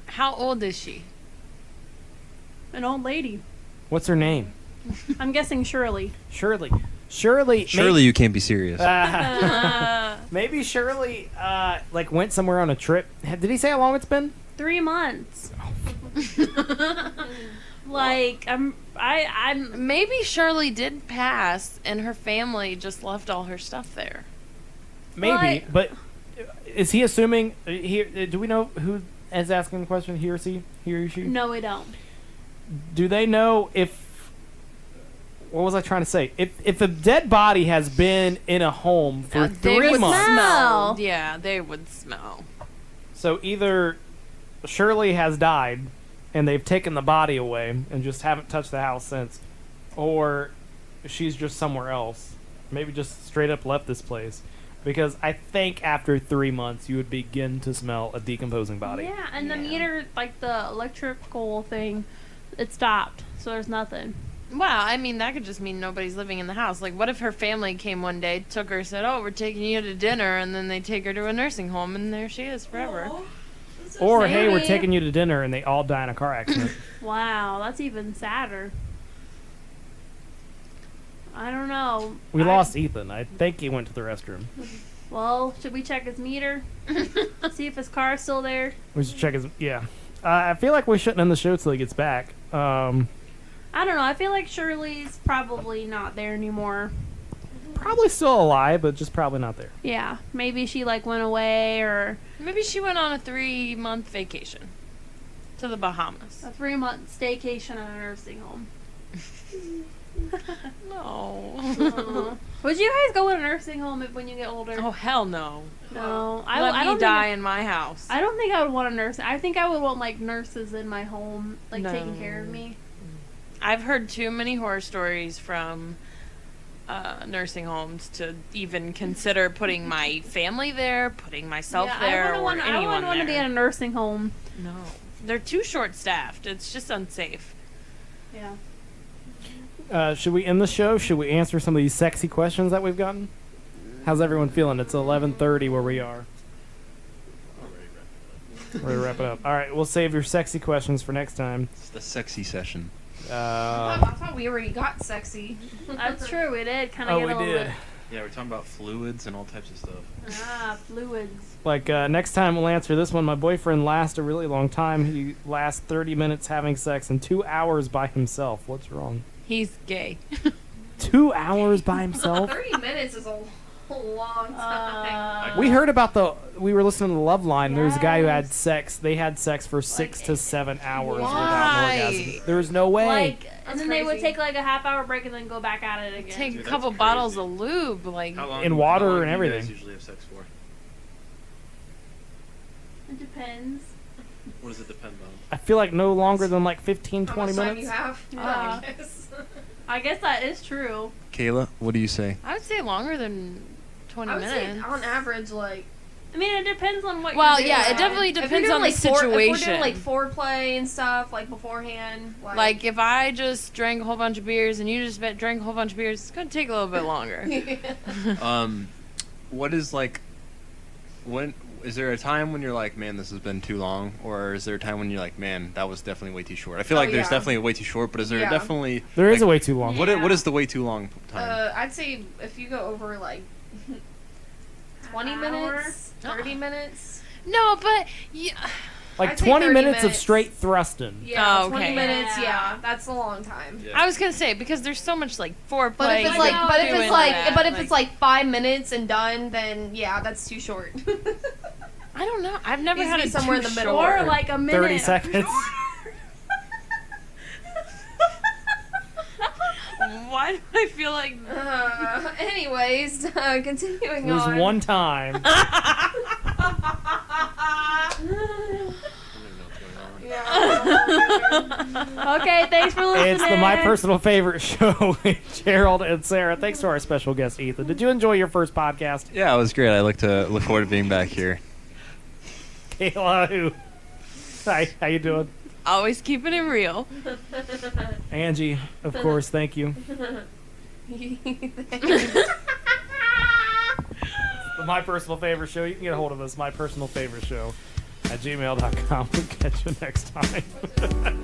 How old is she? An old lady. What's her name? I'm guessing Shirley. Shirley. Shirley. Surely you can't be serious. Maybe Shirley like went somewhere on a trip. Did he say how long it's been? 3 months. Like I'm Maybe Shirley did pass, and her family just left all her stuff there. Maybe, but is he assuming? Do we know who is asking the question? He or she? He or she? No, we don't. Do they know if? What was I trying to say? If a dead body has been in a home for They 3 would months, smell. Yeah, they would smell. so either Shirley has died, and they've taken the body away and just haven't touched the house since, or she's just somewhere else. Maybe just straight up left this place. Because I think after 3 months, you would begin to smell a decomposing body. Yeah, and the Yeah. meter, like the electrical thing, it stopped. So there's nothing. Well, I mean, that could just mean nobody's living in the house. Like, what if her family came one day, took her, said, "Oh, we're taking you to dinner," and then they take her to a nursing home, and there she is forever. Or hey, we're Maybe. taking you to dinner, and they all die in a car accident. Wow, that's even sadder. I don't know. We lost Ethan. I think he went to the restroom. Well, should we check his meter? See if his car's still there? We should check his. Yeah. I feel like we shouldn't end the show till he gets back. I don't know. I feel like Shirley's probably not there anymore. Probably still alive, but just probably not there. Yeah, maybe she like went away or Maybe she went on a 3-month vacation to the Bahamas. a 3-month staycation at a nursing home. No. Aw. Would you guys go in a nursing home when you get older? Oh, hell no. No, Let I me don't die think in my house. I don't think I would want a nurse. I think I would want like nurses in my home, like No. taking care of me. I've heard too many horror stories from nursing homes to even consider putting my family there, putting myself there, or I anyone wouldn't want to be in there. a nursing home. No. They're too short-staffed. It's just unsafe. Yeah. Should we end the show? Should we answer some of these sexy questions that we've gotten? How's everyone feeling? It's 11:30 where we are. We're ready to wrap it up. All right, we'll save your sexy questions for next time. It's the sexy session. I thought we already got sexy. That's true. We did kind of Oh, get we a little did. bit. Yeah, we're talking about fluids and all types of stuff. Fluids. Like, next time we'll answer this one. My boyfriend lasts a really long time. He lasts 30 minutes having sex and 2 hours by himself. What's wrong? He's gay. 2 hours by himself? 30 minutes is a long time. We heard about we were listening to the Love Line. There was a guy who had Yes. sex. They had sex for 6 to 7 hours without Why? an orgasm. There's no way. Like, That's and then they would crazy. take like a half-hour break and then go back at it again. Take Dude, a that's couple crazy. bottles of lube. Like, How long? In water how long and do you guys everything. usually have sex for? It depends. What does it depend on? I feel like no longer than like 15, How 20 much time minutes. you have? Yeah. I guess. I guess that is true. Kayla, what do you say? I would say longer than 20 I would say minutes. on average, like. I mean, it depends on what Well, you're yeah, doing. it definitely If you're depends doing, on the like, If we're situation. doing like foreplay and stuff, like beforehand, Like, if I just drank a whole bunch of beers and you just drank a whole bunch of beers, it's going to take a little bit longer. What is like, when is there a time when you're like, man, this has been too long, or is there a time when you're like, man, that was definitely way too short? I feel Oh, like there's yeah. definitely a way too short, but is there Yeah. definitely There is like, a way too long. What Yeah. what is the way too long time? I'd say if you go over like 20 Hour? minutes, 30 minutes. No, but yeah, Like I'd say 20 30 minutes of minutes. straight thrusting. Yeah, Oh, 20 okay. minutes. Yeah. Yeah, that's a long time. Yeah. I was going to say, because there's so much, like, foreplay. But if it's you like, can but do if it's in like, that, but if it's like 5 minutes and done, then yeah, that's too short. I don't know. I've never Needs had to be it somewhere too in the middle. short. Or like a minute. 30 seconds. Why do I feel like... Anyways, continuing There's on. one time. I don't even know what's going on. Yeah. Okay, thanks for listening. It's my personal favorite show with Gerald and Sarah. Thanks to our special guest, Ethan. Did you enjoy your first podcast? Yeah, it was great. I look forward to being back here. Kayla, hi, how you doing? Always keeping it real. Angie, of course, thank you. My personal favorite show. You can get a hold of us, my personal favorite show, at gmail.com. We'll catch you next time.